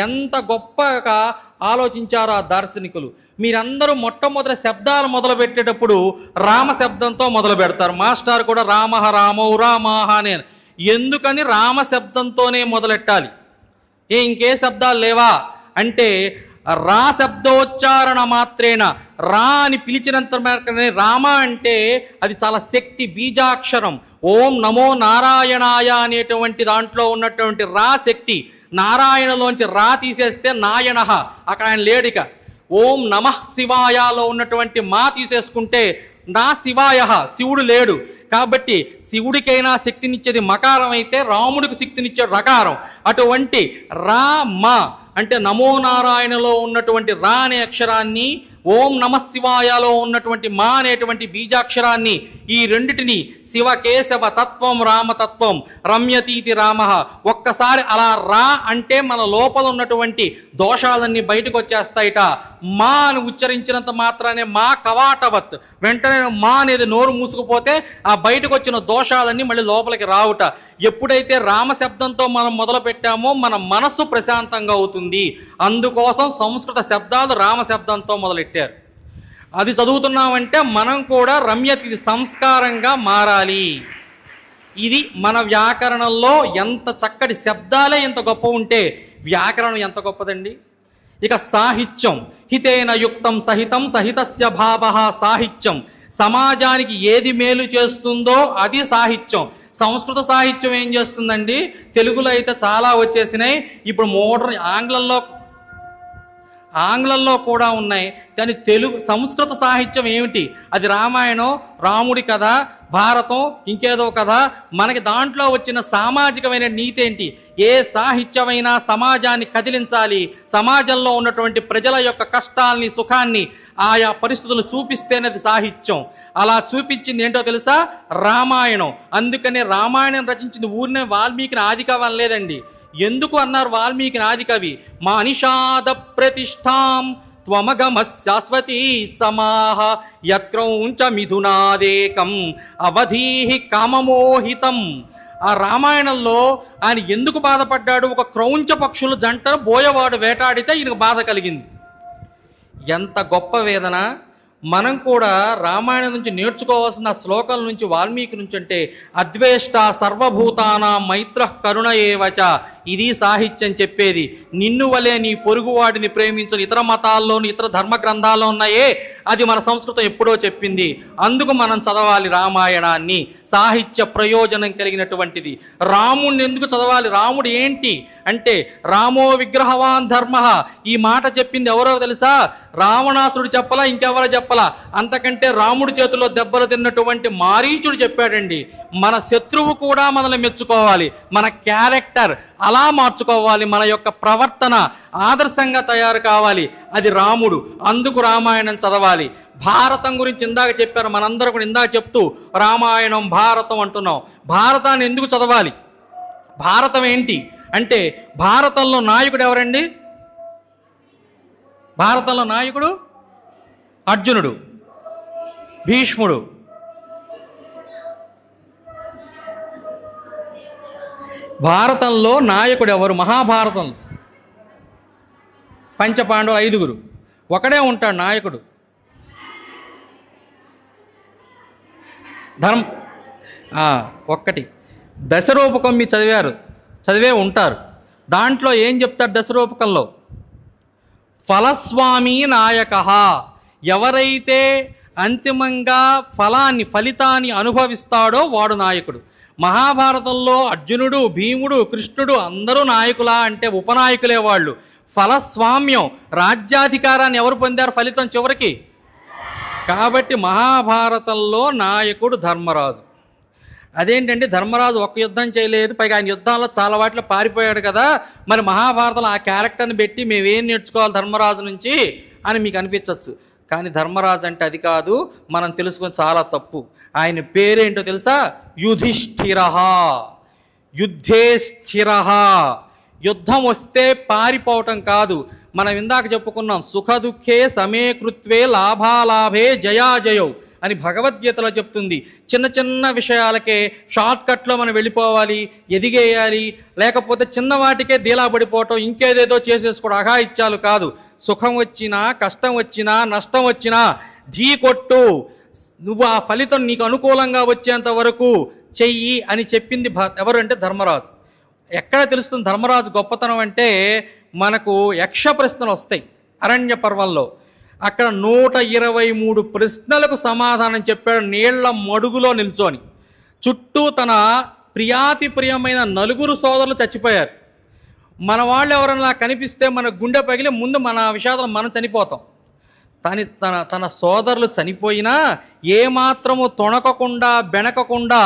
ఎంత గొప్పగా ఆలోచించారు ఆ దార్శనికులు. మీరందరూ మొట్టమొదటి శబ్దాలు మొదలు పెట్టేటప్పుడు రామ శబ్దంతో మొదలు పెడతారు. మాస్టర్ కూడా రామ రామౌ రామాహ అని. ఎందుకని రామ శబ్దంతోనే మొదలెట్టాలి? ఇంకే శబ్దాలు లేవా అంటే రా శబ్దోచ్చారణ మాత్రేన, రా అని పిలిచినంత మేరకనే. రామ అంటే అది చాలా శక్తి, బీజాక్షరం. ఓం నమో నారాయణాయ అనేటువంటి దాంట్లో ఉన్నటువంటి రా శక్తి. నారాయణలోంచి రా తీసేస్తే నాయణ, అక్కడ ఆయన లేడిక. ఓం నమః శివాయలో ఉన్నటువంటి మా తీసేసుకుంటే నా శివాయ, శివుడు లేడు. కాబట్టి శివుడికైనా శక్తినిచ్చేది మకారం అయితే రాముడికి శక్తినిచ్చేది రకారం. అటువంటి రామ అంటే నమో నారాయణలో ఉన్నటువంటి రా అనే అక్షరాన్ని, ఓం నమ శివాయలో ఉన్నటువంటి మా అనేటువంటి బీజాక్షరాన్ని, ఈ రెండిటిని శివ కేశవ తత్వం రామతత్వం రమ్యతీతి రామ. ఒక్కసారి అలా రా అంటే మన లోపల ఉన్నటువంటి దోషాలన్నీ బయటకు వచ్చేస్తాయిట. మా అని ఉచ్చరించినంత మాత్రానే మా కవాటవత్, వెంటనే మా అనేది నోరు మూసుకుపోతే ఆ బయటకు వచ్చిన దోషాలన్నీ మళ్ళీ లోపలికి రావుట. ఎప్పుడైతే రామశబ్దంతో మనం మొదలు పెట్టామో మన మనస్సు ప్రశాంతంగా అవుతుంది. అందుకోసం సంస్కృత శబ్దాలు రామశబ్దంతో మొదలెట్టారు. అది చదువుతున్నామంటే మనం కూడా రమ్యతి సంస్కారంగా మారాలి. ఇది మన వ్యాకరణంలో ఎంత చక్కటి శబ్దాలే ఎంత గొప్ప ఉంటే వ్యాకరణం ఎంత గొప్పదండి. ఇక సాహిత్యం. హితేన యుక్తం సహితం సహితస్య భావః సాహిత్యం. సమాజానికి ఏది మేలు చేస్తుందో అది సాహిత్యం. సంస్కృత సాహిత్యం ఏం చేస్తుందండి? తెలుగులో అయితే చాలా వచ్చేసినాయి, ఇప్పుడు మోడర్న్ ఆంగ్లంలో కూడా ఉన్నాయి. కానీ సంస్కృత సాహిత్యం ఏమిటి? అది రామాయణం, రాముడి కథ, భారతం, ఇంకేదో కథ. మనకి దాంట్లో వచ్చిన సామాజికమైన నీతి ఏంటి? ఏ సాహిత్యమైనా సమాజాన్ని కదిలించాలి, సమాజంలో ఉన్నటువంటి ప్రజల యొక్క కష్టాల్ని సుఖాన్ని ఆయా పరిస్థితులు చూపిస్తేనే అది సాహిత్యం. అలా చూపించింది ఏంటో తెలుసా? రామాయణం. అందుకనే రామాయణం రచించింది ఊరినే వాల్మీకిని ఆదికవి అనలేదండి. ఎందుకు అన్నారు వాల్మీకిని ఆదికవి? మా నిషాద ప్రతిష్టాం త్వమగమ శాశ్వతీ సమాహ యత్క్రౌంచ మిథునాదేకం అవధీహి కామమోహితం. ఆ రామాయణంలో ఆయన ఎందుకు బాధపడ్డాడు? ఒక క్రౌంచ పక్షుల జంటను బోయవాడు వేటాడితే ఈయనకు బాధ కలిగింది. ఎంత గొప్ప వేదన! మనం కూడా రామాయణం నుంచి నేర్చుకోవాల్సిన శ్లోకాల నుంచి, వాల్మీకి నుంచి అంటే అద్వేష్ట సర్వభూతానాం మైత్రః కరుణ ఏవచ, ఇది సాహిత్యం చెప్పేది. నిన్ను వలే నీ పొరుగువాడిని ప్రేమించని ఇతర మతాల్లోని ఇతర ధర్మ గ్రంథాల్లో ఉన్నాయే, అది మన సంస్కృతం ఎప్పుడో చెప్పింది. అందుకు మనం చదవాలి రామాయణాన్ని. సాహిత్య ప్రయోజనం కలిగినటువంటిది. రాముడిని ఎందుకు చదవాలి? రాముడు ఏంటి అంటే రామో విగ్రహవాన్ ధర్మ. ఈ మాట చెప్పింది ఎవరో తెలుసా? రావణాసురుడు చెప్పలా, ఇంకెవరో చెప్పలా. అంతకంటే రాముడి చేతిలో దెబ్బలు తిన్నటువంటి మారీచుడు చెప్పాడండి. మన శత్రువు కూడా మనల్ని మెచ్చుకోవాలి, మన క్యారెక్టర్ అలా మార్చుకోవాలి, మన యొక్క ప్రవర్తన ఆదర్శంగా తయారు కావాలి. అది రాముడు. అందుకు రామాయణం చదవాలి. భారతం గురించి ఇందాక చెప్పారు, మనందరూ కూడా ఇందాక చెప్తూ రామాయణం భారతం అంటున్నాం. భారతాన్ని ఎందుకు చదవాలి? భారతం ఏంటి అంటే భారతంలో నాయకుడు ఎవరండి? భారతంలో నాయకుడు అర్జునుడు, భీష్ముడు, భారతంలో నాయకుడు ఎవరు? మహాభారతం పంచపాండవులు 5గురు, ఒకడే ఉంటాడు నాయకుడు. ఒక్కటి దశరూపకం మీరు చదివే ఉంటారు. దాంట్లో ఏం చెప్తాడు దశరూపకంలో? ఫలస్వామి నాయక. ఎవరైతే అంతిమంగా ఫలితాన్ని అనుభవిస్తాడో వాడు నాయకుడు. మహాభారతంలో అర్జునుడు, భీముడు, కృష్ణుడు అందరూ నాయకులా అంటే ఉపనాయకులే వాళ్ళు. ఫలస్వామ్యం, రాజ్యాధికారాన్ని ఎవరు పొందారు ఫలితం చివరికి? కాబట్టి మహాభారతంలో నాయకుడు ధర్మరాజు. అదేంటంటే ధర్మరాజు ఒక్క యుద్ధం చేయలేదు, పైగా ఆయన యుద్ధాల్లో చాలా వాటిలో పారిపోయాడు కదా. మరి మహాభారతంలో ఆ క్యారెక్టర్ని పెట్టి మేమేం నేర్చుకోవాలి ధర్మరాజు నుంచి అని మీకు అనిపించవచ్చు. కానీ ధర్మరాజు అంటే అది కాదు, మనం తెలుసుకొని చాలా తప్పు. ఆయన పేరేంటో తెలుసా? యుధిష్ఠిర. యుద్ధే స్థిర. యుద్ధం వస్తే పారిపోవటం కాదు. మనం ఇందాక చెప్పుకున్నాం, సుఖ దుఃఖే సమేకృత్వే లాభాలాభే జయాజయౌ అని భగవద్గీతలో చెప్తుంది. చిన్న చిన్న విషయాలకే షార్ట్కట్లో మనం వెళ్ళిపోవాలి, ఎదిగేయాలి, లేకపోతే చిన్నవాటికే దీలా పడిపోవటం, ఇంకేదేదో చేసేసుకోవడం, అఘాయిత్యాలు కాదు. సుఖం వచ్చినా, కష్టం వచ్చినా, నష్టం వచ్చినా ఢీ కొట్టు, నువ్వు ఆ ఫలితం నీకు అనుకూలంగా వచ్చేంత వరకు చెయ్యి అని చెప్పింది ఎవరు అంటే ధర్మరాజు. ఎక్కడ తెలుస్తుంది ధర్మరాజు గొప్పతనం అంటే? మనకు యక్ష ప్రశ్నలు వస్తాయి అరణ్య పర్వంలో. అక్కడ 123 ప్రశ్నలకు సమాధానం చెప్పాడు నీళ్ల మడుగులో నిల్చొని. చుట్టూ తన ప్రియాతిప్రియమైన 4 సోదరులు చచ్చిపోయారు. మన వాళ్ళు ఎవరన్నా కనిపిస్తే మన గుండె పగిలి ముందు మన విషాదం మనం చనిపోతాం. తన సోదరులు చనిపోయినా ఏమాత్రము తొణకకుండా బెనకకుండా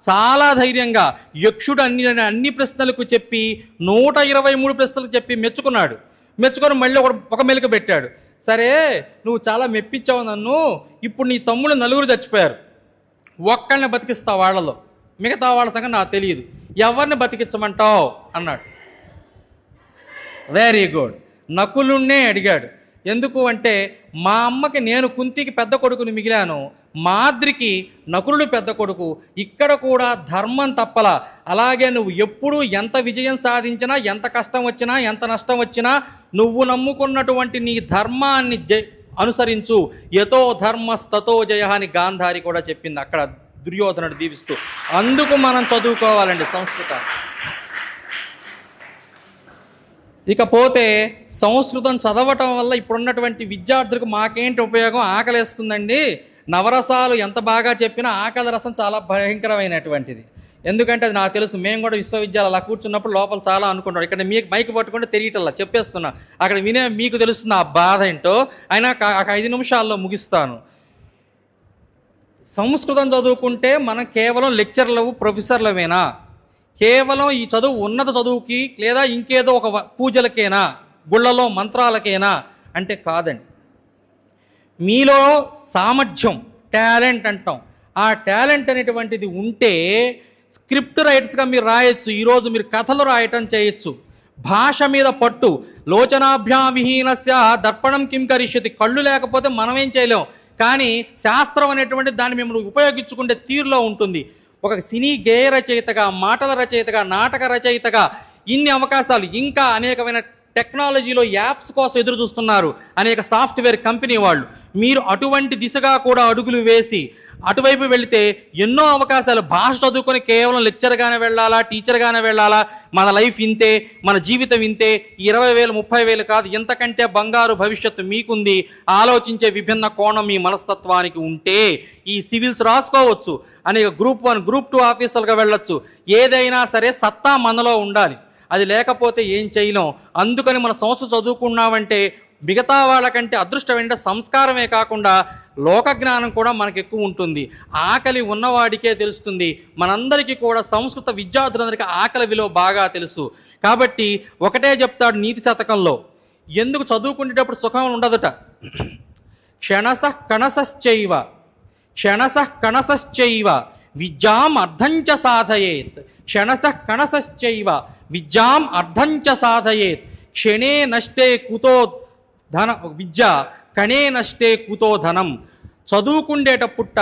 చాలా ధైర్యంగా యక్షుడు అన్ని ప్రశ్నలకు చెప్పి 123 ప్రశ్నలకు చెప్పి మెచ్చుకొని మళ్ళీ ఒక మెలిక పెట్టాడు. సరే, నువ్వు చాలా మెప్పించావు నన్ను, ఇప్పుడు నీ తమ్ముడు 4 చచ్చిపోయారు, ఒక్కళ్ళని బతికిస్తావు వాళ్ళలో, మిగతా వాళ్ళ సంగతి నాకు తెలియదు, ఎవరిని బతికించమంటావు అన్నాడు. Very good. నకులుణ్ణే అడిగాడు. ఎందుకు అంటే మా అమ్మకి నేను కుంతికి పెద్ద కొడుకుని మిగిలాను, మాద్రికి నకులుడు పెద్ద కొడుకు, ఇక్కడ కూడా ధర్మం తప్పలా. అలాగే నువ్వు ఎప్పుడు ఎంత విజయం సాధించినా, ఎంత కష్టం వచ్చినా, ఎంత నష్టం వచ్చినా నువ్వు నమ్ముకున్నటువంటి నీ ధర్మాన్ని అనుసరించు. యతో ధర్మస్తతో జయ అని గాంధారి కూడా చెప్పింది అక్కడ దుర్యోధనుడు దీవిస్తూ. అందుకు మనం చదువుకోవాలండి సంస్కృతాన్ని. ఇకపోతే సంస్కృతం చదవటం వల్ల ఇప్పుడున్నటువంటి విద్యార్థులకు మాకేంటి ఉపయోగం? ఆకలేస్తుందండి. నవరసాలు ఎంత బాగా చెప్పినా ఆకలి రసం చాలా భయంకరమైనటువంటిది. ఎందుకంటే అది నాకు తెలుసు. మేము కూడా విశ్వవిద్యాలయం అలా కూర్చున్నప్పుడు లోపల చాలా అనుకుంటాం. ఇక్కడ మీకు మైక్ పట్టుకుంటే తెలియటల్లా చెప్పేస్తున్నా, అక్కడ వినే మీకు తెలుస్తుంది ఆ బాధ ఏంటో. అయినా 5 నిమిషాల్లో ముగిస్తాను. సంస్కృతం చదువుకుంటే మనం కేవలం లెక్చర్లు, ప్రొఫెసర్లమేనా? కేవలం ఈ చదువు ఉన్నత చదువుకి లేదా ఇంకేదో ఒక పూజలకేనా, గుళ్ళలో మంత్రాలకేనా అంటే కాదండి. మీలో సామర్థ్యం, టాలెంట్ అంటాం, ఆ టాలెంట్ అనేటువంటిది ఉంటే స్క్రిప్ట్ రైటర్స్గా మీరు రాయొచ్చు. ఈరోజు మీరు కథలు రాయటం చేయొచ్చు, భాష మీద పట్టు. లోచనాభ్యావిహీనస్య దర్పణం కిం కరిష్యతి. కళ్ళు లేకపోతే మనం ఏం చేయలేం, కానీ శాస్త్రం అనేటువంటి దాన్ని మిమ్మల్ని ఉపయోగించుకుంటే తీరులో ఉంటుంది. ఒక సినీ గేయ రచయితగా, మాటల రచయితగా, నాటక రచయితగా ఇన్ని అవకాశాలు, ఇంకా అనేకమైన టెక్నాలజీలో యాప్స్ కోసం ఎదురు చూస్తున్నారు అనేక సాఫ్ట్వేర్ కంపెనీ వాళ్ళు. మీరు అటువంటి దిశగా కూడా అడుగులు వేసి అటువైపు వెళితే ఎన్నో అవకాశాలు. భాష చదువుకొని కేవలం లెక్చర్గానే వెళ్ళాలా, టీచర్గానే వెళ్ళాలా, మన లైఫ్ ఇంతే, మన జీవితం ఇంతే, 20,000 30,000 కాదు, ఇంతకంటే బంగారు భవిష్యత్తు మీకుంది. ఆలోచించే విభిన్న కోణం మీ మనస్తత్వానికి ఉంటే ఈ సివిల్స్ రాసుకోవచ్చు, అనేక గ్రూప్ 1 గ్రూప్ 2 ఆఫీసర్గా వెళ్ళొచ్చు. ఏదైనా సరే సత్తా మనలో ఉండాలి. అది లేకపోతే ఏం చేయలేం. అందుకని మన సంస్థ చదువుకున్నామంటే మిగతా వాళ్ళకంటే అదృష్టం ఏంటంటే సంస్కారమే కాకుండా లోకజ్ఞానం కూడా మనకు ఎక్కువ ఉంటుంది. ఆకలి ఉన్నవాడికే తెలుస్తుంది. మనందరికీ కూడా సంస్కృత విద్యార్థులందరికీ ఆకలి విలువ బాగా తెలుసు. కాబట్టి ఒకటే చెప్తాడు నీతి శతకంలో, ఎందుకు చదువుకునేటప్పుడు సుఖం ఉండదుట. క్షణసః కణసశ్చైవ క్షణసః కణసశ్చైవ విద్యాం అర్థంచ సాధయేత్. క్షణసః కణసశ్చైవ విద్యాం అర్థంచ సాధయేత్. క్షణే నష్టే కుతో ధన విద్య, కణే నష్టే కుతో ధనం. చదువుకుండేటప్పుట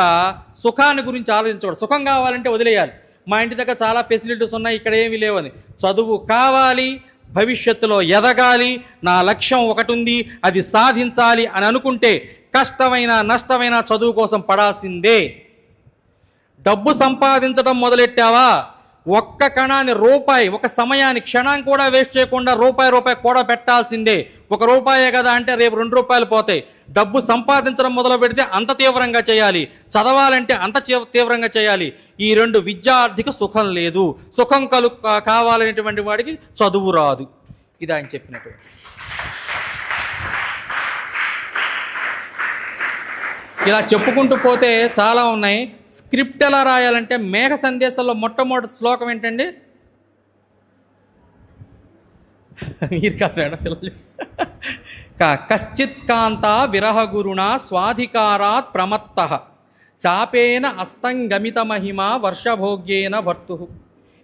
సుఖాన్ని గురించి ఆలోచించకూడదు. సుఖం కావాలంటే వదిలేయాలి. మా ఇంటి దగ్గర చాలా ఫెసిలిటీస్ ఉన్నాయి, ఇక్కడ ఏమీ లేవని. చదువు కావాలి, భవిష్యత్తులో ఎదగాలి, నా లక్ష్యం ఒకటి ఉంది, అది సాధించాలి అని అనుకుంటే కష్టమైన నష్టమైన చదువు కోసం పడాల్సిందే. డబ్బు సంపాదించడం మొదలెట్టావా, ఒక్క కణాన్ని రూపాయి, ఒక సమయాన్ని క్షణం కూడా వేస్ట్ చేయకుండా రూపాయి కూడా పెట్టాల్సిందే. ₹1 కదా అంటే రేపు ₹2 పోతాయి. డబ్బు సంపాదించడం మొదలు పెడితే అంత తీవ్రంగా చేయాలి, చదవాలంటే అంత తీవ్రంగా చేయాలి. ఈ 2 విద్యార్థికి సుఖం లేదు. సుఖం కావాలనేటువంటి వాడికి చదువు రాదు. ఇది ఆయన చెప్పినట్టు. ఇలా చెప్పుకుంటూ పోతే చాలా ఉన్నాయి. స్క్రిప్ట్ ఎలా రాయాలంటే మేఘ సందేశంలో మొట్టమొదటి శ్లోకం ఏంటండి? మీరు కాదు మేడం, పిల్లలు. కశ్చిత్ కాంత విరహగురుణ స్వాధికారాత్ ప్రమత్తః శాపేన అస్తంగమిత మహిమ వర్షభోగ్యేన భర్తు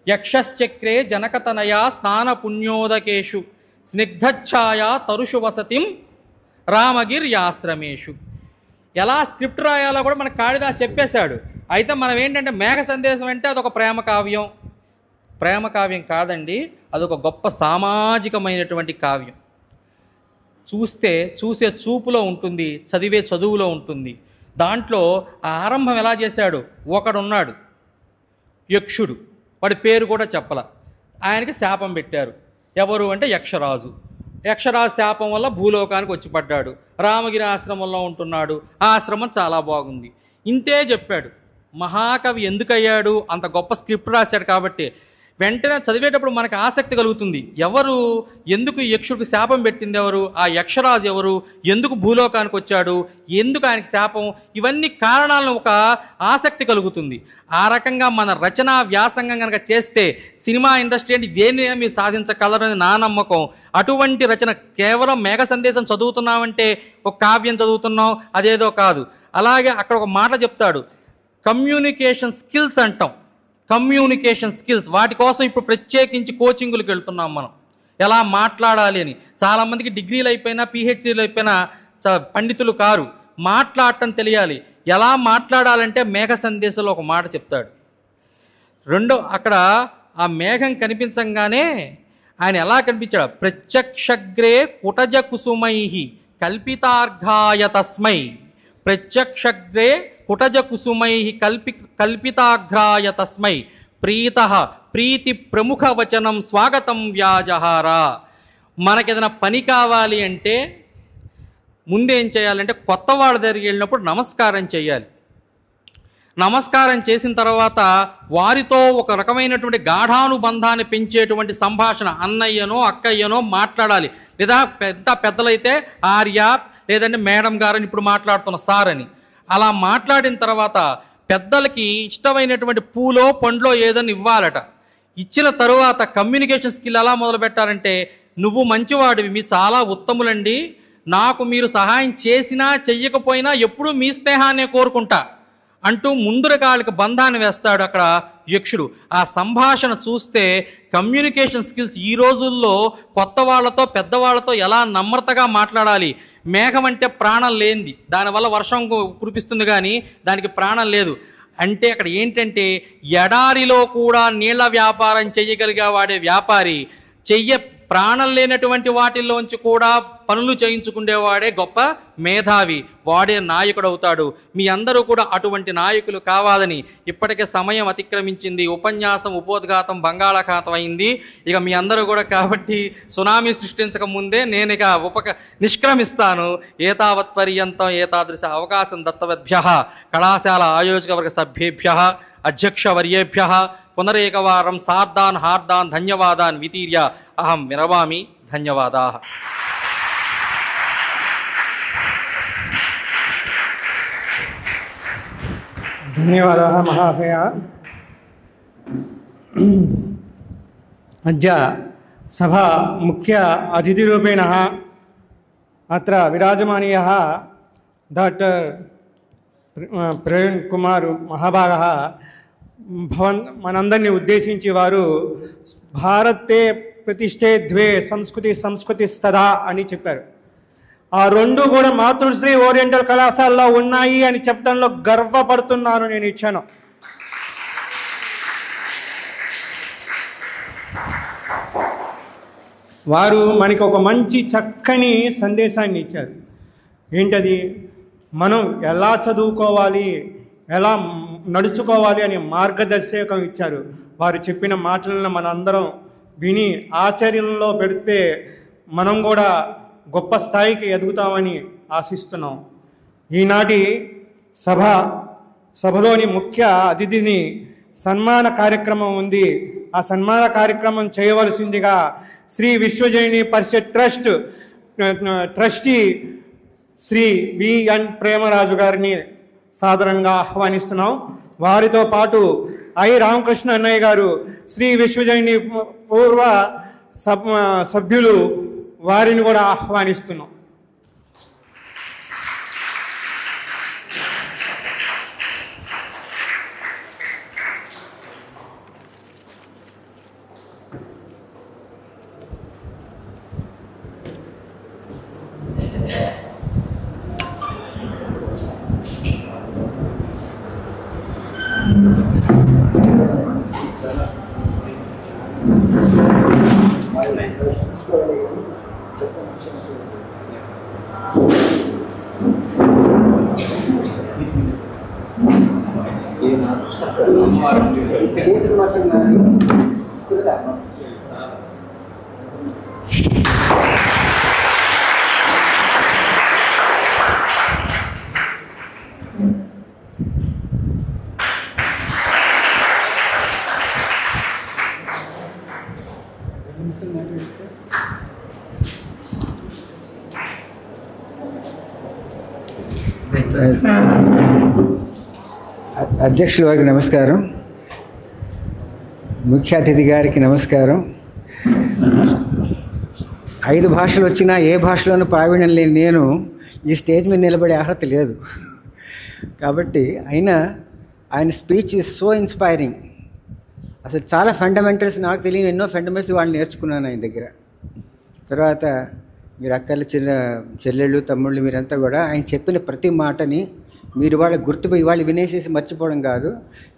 యక్షశ్చక్రే జనకతనయా స్నాన పుణ్యోదకేషు స్నిగ్ధఛాయా తరుషు వసతిం రామగిర్యాశ్రమేషు. ఎలా స్క్రిప్ట్ రాయాలో కూడా మనకు కాళిదాస్ చెప్పేశాడు. అయితే మనం ఏంటంటే మేఘ సందేశం అంటే అదొక ప్రేమ కావ్యం. ప్రేమ కావ్యం కాదండి, అదొక గొప్ప సామాజికమైనటువంటి కావ్యం. చూసే చూపులో ఉంటుంది, చదివే చదువులో ఉంటుంది. దాంట్లో ఆ ఆరంభం ఎలా చేశాడు, ఒకడున్నాడు యక్షుడు, వాడి పేరు కూడా చెప్పల. ఆయనకి శాపం పెట్టారు. ఎవరు అంటే యక్షరాజు. యక్షరాజు శాపం వల్ల భూలోకానికి వచ్చి పడ్డాడు. రామగిరి ఆశ్రమంలో ఉంటున్నాడు. ఆ ఆశ్రమం చాలా బాగుంది. ఇంతే చెప్పాడు. మహాకవి ఎందుకయ్యాడు, అంత గొప్ప స్క్రిప్ట్ రాశాడు కాబట్టి. వెంటనే చదివేటప్పుడు మనకు ఆసక్తి కలుగుతుంది. ఎవరు, ఎందుకు యక్షుడికి శాపం పెట్టింది ఎవరు, ఆ యక్షరాజు ఎవరు, ఎందుకు భూలోకానికి వచ్చాడు, ఎందుకు ఆయనకి శాపం, ఇవన్నీ కారణాలను ఒక ఆసక్తి కలుగుతుంది. ఆ రకంగా మన రచనా వ్యాసంగం కనుక చేస్తే సినిమా ఇండస్ట్రీ అంటే దేనినైనా మీరు సాధించగలరని నా నమ్మకం. అటువంటి రచన కేవలం మేఘ సందేశం చదువుతున్నామంటే ఒక కావ్యం చదువుతున్నాం అదేదో కాదు. అలాగే అక్కడ ఒక మాట చెప్తాడు, కమ్యూనికేషన్ స్కిల్స్ అంటాం. కమ్యూనికేషన్ స్కిల్స్, వాటి కోసం ఇప్పుడు ప్రత్యేకించి కోచింగులకు వెళ్తున్నాం మనం, ఎలా మాట్లాడాలి అని. చాలామందికి డిగ్రీలు అయిపోయినా పిహెచ్డీలు అయిపోయినా పండితులు కారు, మాట్లాడటం తెలియాలి. ఎలా మాట్లాడాలంటే మేఘ సందేశంలో ఒక మాట చెప్తాడు. అక్కడ ఆ మేఘం కనిపించంగానే ఆయన ఎలా కనిపించాడు, ప్రత్యక్షగ్రే కుటజ కుసుమై కల్పితార్ఘాయ తస్మై. ప్రత్యక్షగ్రే కుటజ కుసుమై కల్పితాగ్రాయ తస్మై ప్రీతః ప్రీతి ప్రముఖ వచనం స్వాగతం వ్యాజహార. మనకేదైనా పని కావాలి అంటే ముందేం చేయాలంటే కొత్త వాళ్ళ దగ్గరికి వెళ్ళినప్పుడు నమస్కారం చేయాలి. నమస్కారం చేసిన తర్వాత వారితో ఒక రకమైనటువంటి గాఢానుబంధాన్ని పెంచేటువంటి సంభాషణ, అన్నయ్యనో అక్కయ్యనో మాట్లాడాలి. లేదా పెద్దలైతే ఆర్య, లేదంటే మేడం గారని ఇప్పుడు మాట్లాడుతున్న సార్ అని. అలా మాట్లాడిన తర్వాత పెద్దలకి ఇష్టమైనటువంటి పూలో పండ్లో ఏదైనా ఇవ్వాలట. ఇచ్చిన తరువాత కమ్యూనికేషన్ స్కిల్ ఎలా మొదలు పెట్టాలంటే, నువ్వు మంచివాడివి, మీరు చాలా ఉత్తములండి, నాకు మీరు సహాయం చేసినా చెయ్యకపోయినా ఎప్పుడూ మీ స్నేహాన్నే కోరుకుంటా అంటూ ముందురకాలకి బంధాన్ని వేస్తాడు అక్కడ యక్షుడు. ఆ సంభాషణ చూస్తే కమ్యూనికేషన్ స్కిల్స్ ఈ రోజుల్లో కొత్త వాళ్ళతో పెద్దవాళ్ళతో ఎలా నమ్రతగా మాట్లాడాలి. మేఘం అంటే ప్రాణం లేనిది, దానివల్ల వర్షం కురిపిస్తుంది కానీ దానికి ప్రాణం లేదు. అంటే అక్కడ ఏంటంటే ఎడారిలో కూడా నీళ్ల వ్యాపారం చేయగలిగే వాడే వ్యాపారి, ప్రాణం లేనటువంటి వాటిల్లోంచి కూడా పనులు చేయించుకునేవాడే గొప్ప మేధావి, వాడే నాయకుడు అవుతాడు. మీ అందరూ కూడా అటువంటి నాయకులు కావాలని, ఇప్పటికే సమయం అతిక్రమించింది, ఉపన్యాసం ఉపోద్ఘాతం బంగాళాఖాతం అయింది. ఇక మీ అందరూ కూడా కాబట్టి సునామీ సృష్టించక ముందే నేను ఇక నిష్క్రమిస్తాను. ఏతావత్పర్యంతం ఏతాదృశ అవకాశం దత్తవద్భ్యః కళాశాల ఆయోజకవర్గ సభ్యేభ్యః అధ్యక్షవర్యేభ్యః పునరేకవారం సార్ధాన్ హార్దాన్ ధన్యవాదాన్ వితీర్య అహం విరమామి. ధన్యవాదాः. ధన్యవాదాः మహాశయ. అద్య సభా ముఖ్య అతిథిరూపేణ అత్ర విరాజమానీయः డాక్టర్ ప్రవీణ్ కుమార్ మహాభాగः మనందరినీ ఉద్దేశించి వారు భారతే ప్రతిష్ఠే ద్వే సంస్కృతి స్తదా అని చెప్పారు. ఆ రెండు కూడా మాతృశ్రీ ఓరియంటల్ కళాశాలలో ఉన్నాయి అని చెప్పడంలో గర్వపడుతున్నాను నేను ఇచ్చాను. వారు మనకి ఒక మంచి చక్కని సందేశాన్ని ఇచ్చారు. ఏంటది? మనం ఎలా చదువుకోవాలి, ఎలా నడుచుకోవాలి అనే మార్గదర్శకం ఇచ్చారు. వారు చెప్పిన మాటలను మనందరం విని ఆచరణలో పెడితే మనం కూడా గొప్ప స్థాయికి ఎదుగుతామని ఆశిస్తున్నాం. ఈనాటి సభలోని ముఖ్య అతిథిని సన్మాన కార్యక్రమం ఉంది. ఆ సన్మాన కార్యక్రమం చేయవలసిందిగా శ్రీ విశ్వజనని పరిషత్ ట్రస్టీ శ్రీ విఎన్ ప్రేమరాజు గారిని సాదరంగా ఆహ్వానిస్తున్నాం. వారితో పాటు ఐ రామకృష్ణ అన్నయ్య గారు, శ్రీ విశ్వజనని పూర్వ సభ్యులు, వారిని కూడా ఆహ్వానిస్తున్నాం. అధ్యక్షుల వారికి నమస్కారం, ముఖ్య అతిథి గారికి నమస్కారం. 5 భాషలు వచ్చినా ఏ భాషలోనూ ప్రావీణ్యం లేని నేను ఈ స్టేజ్ మీద నిలబడే అర్హత లేదు. కాబట్టి అయినా ఆయన స్పీచ్ ఈజ్ సో ఇన్స్పైరింగ్. అసలు చాలా ఫండమెంటల్స్, నాకు తెలియని ఎన్నో ఫండమెంటల్స్ వాళ్ళు నేర్చుకున్నాను ఆయన దగ్గర. తర్వాత మీరు అక్కలు చెల్లెళ్ళు తమ్ముళ్ళు మీరంతా కూడా ఆయన చెప్పిన ప్రతి మాటని మీరు ఇవాళ వినేసేసి మర్చిపోవడం కాదు,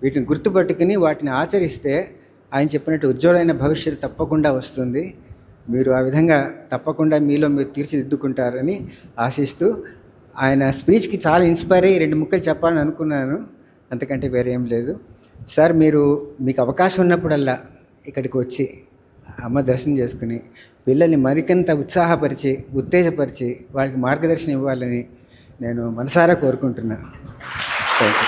వీటిని గుర్తుపట్టుకుని వాటిని ఆచరిస్తే ఆయన చెప్పినట్టు ఉజ్వలమైన భవిష్యత్తు తప్పకుండా వస్తుంది. మీరు ఆ విధంగా తప్పకుండా మీలో మీరు తీర్చిదిద్దుకుంటారని ఆశిస్తూ ఆయన స్పీచ్కి చాలా ఇన్స్పైర్ అయ్యి 2 ముక్కలు చెప్పాలని అనుకున్నాను, అంతకంటే వేరే ఏం లేదు. సార్, మీకు అవకాశం ఉన్నప్పుడల్లా ఇక్కడికి వచ్చి అమ్మ దర్శనం చేసుకుని పిల్లల్ని మరికంత ఉత్సాహపరిచి ఉత్తేజపరిచి వాళ్ళకి మార్గదర్శనం ఇవ్వాలని నేను మనసారా కోరుకుంటున్నాను. Thank you.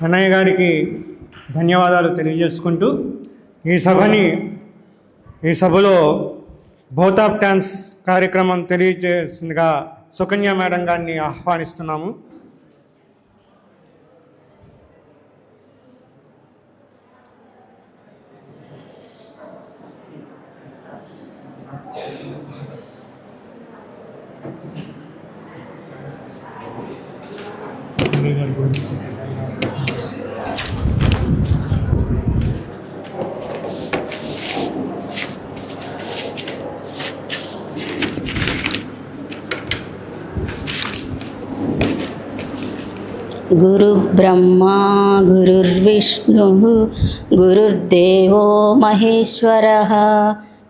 అన్నయ్య గారికి ధన్యవాదాలు తెలియజేసుకుంటూ ఈ సభలో బౌత్ ఆఫ్ డాన్స్ కార్యక్రమం తెలియజేసిందిగా సుకన్య మేడం గారిని ఆహ్వానిస్తున్నాము. गुरुर्ब्रह्मा गुरुर्विष्णुः गुरुर्देवो महेश्वरः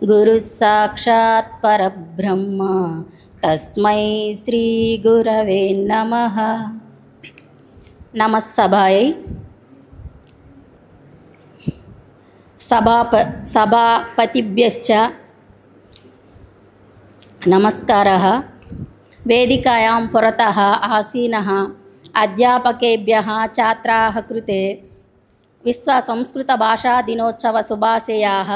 गुरुः साक्षात् परब्रह्म तस्मै श्रीगुरवे नमः। नमस्सभायै सभापतिभ्यश्च नमस्कारः। वेदिकायां पुरतः आसीनः अध्यापकेभ्यः छात्राः कृते विश्वसंस्कृतभाषादिनोत्सवशुभाशयाः।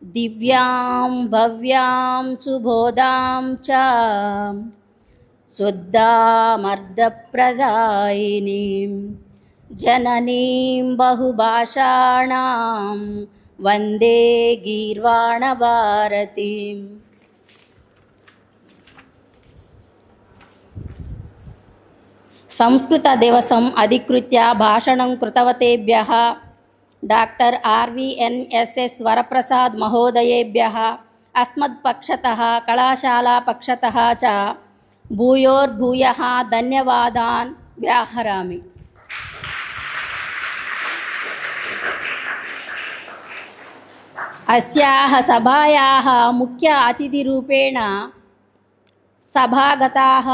दिव्यां भव्यां सुबोधां च शुद्धामर्धप्रदायिनीं जननीं बहुभाषाणां वन्दे गीर्वाणभारतीम्। संस्कृतदिवसम् अधिकृत्य भाषणं कृतवतेभ्यः डाक्टर् RVNSS वरप्रसाद महोदयेभ्यः अस्मत्पक्षतः कलाशालापक्षतः च भूयोर्भूयः धन्यवादान् व्याहरामि। अस्याः सभायाः मुख्य अतिथिरूपेण समागताः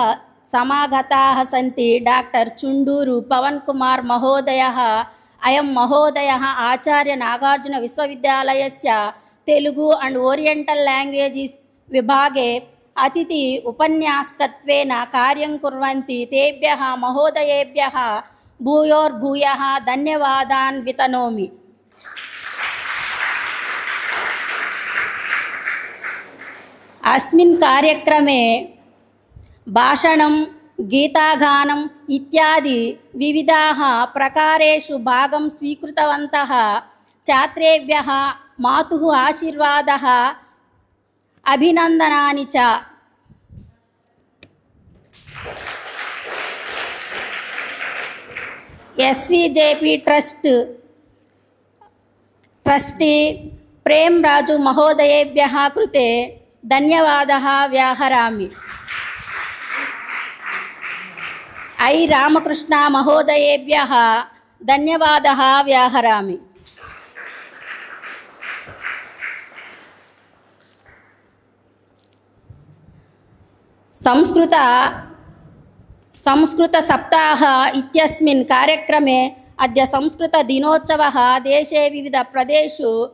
सन्ति डाक्टर् चुण्डूरु पवन कुमार महोदयः। अयं महोदयः आचार्य नागार्जुन विश्वविद्यालयस्य तेलुगु एंड ओरिएंटल लैंग्वेजेस् विभागे अतिथि उपन्यासकत्वेन कार्यं कुर्वन्ति। तेभ्यः महोदयेभ्यः भूयोर्भूयः धन्यवादान् वितनोमि। अस्मिन् कार्यक्रमे भाषणं गीतागानम् इत्यादि विविधाः प्रकारेषु भागं स्वीकृतवन्तः छात्रेभ्यः मातुः आशीर्वादः अभिनन्दनानि च। SVJP ट्रस्टी प्रेम राजु महोदयेभ्यः कृते धन्यवादः व्याहरामि। I रामकृष्ण महोदयेभ्यः धन्यवादः व्याहरामि। संस्कृत सप्ताह इत्यस्मिन् कार्यक्रमे अद्य संस्कृत दिनोत्सवः देशे विविध प्रदेशेषु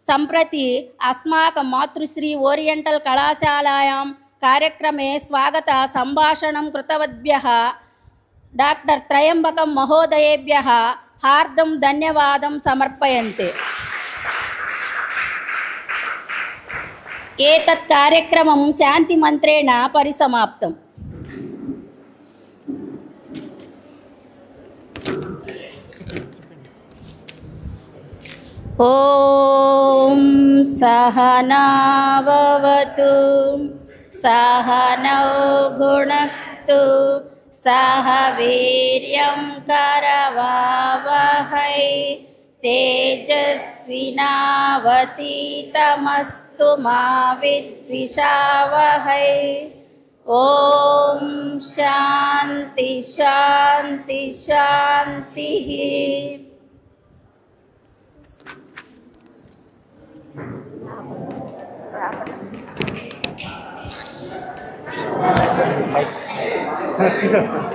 सम्प्रति अस्माकं मातृश्री ओरिएंटल कलाशालायां कार्यक्रमे स्वागत संभाषणं कृतवद्भ्यः डाक्टर् त्रयम्बकं महोदयेभ्यः हार्दं धन्यवादं समर्पयन्ते। एतत् कार्यक्रमं शान्तिमन्त्रेण परिसमाप्तम्। ॐ सहना भवतु सहनौ भुनक्तु सह वीर्यं करवावहै तेजस्विनावतीतमस्तु मा विद्विषावहै। ॐ शान्ति शान्ति शान्तिः। తీసేస్తాను.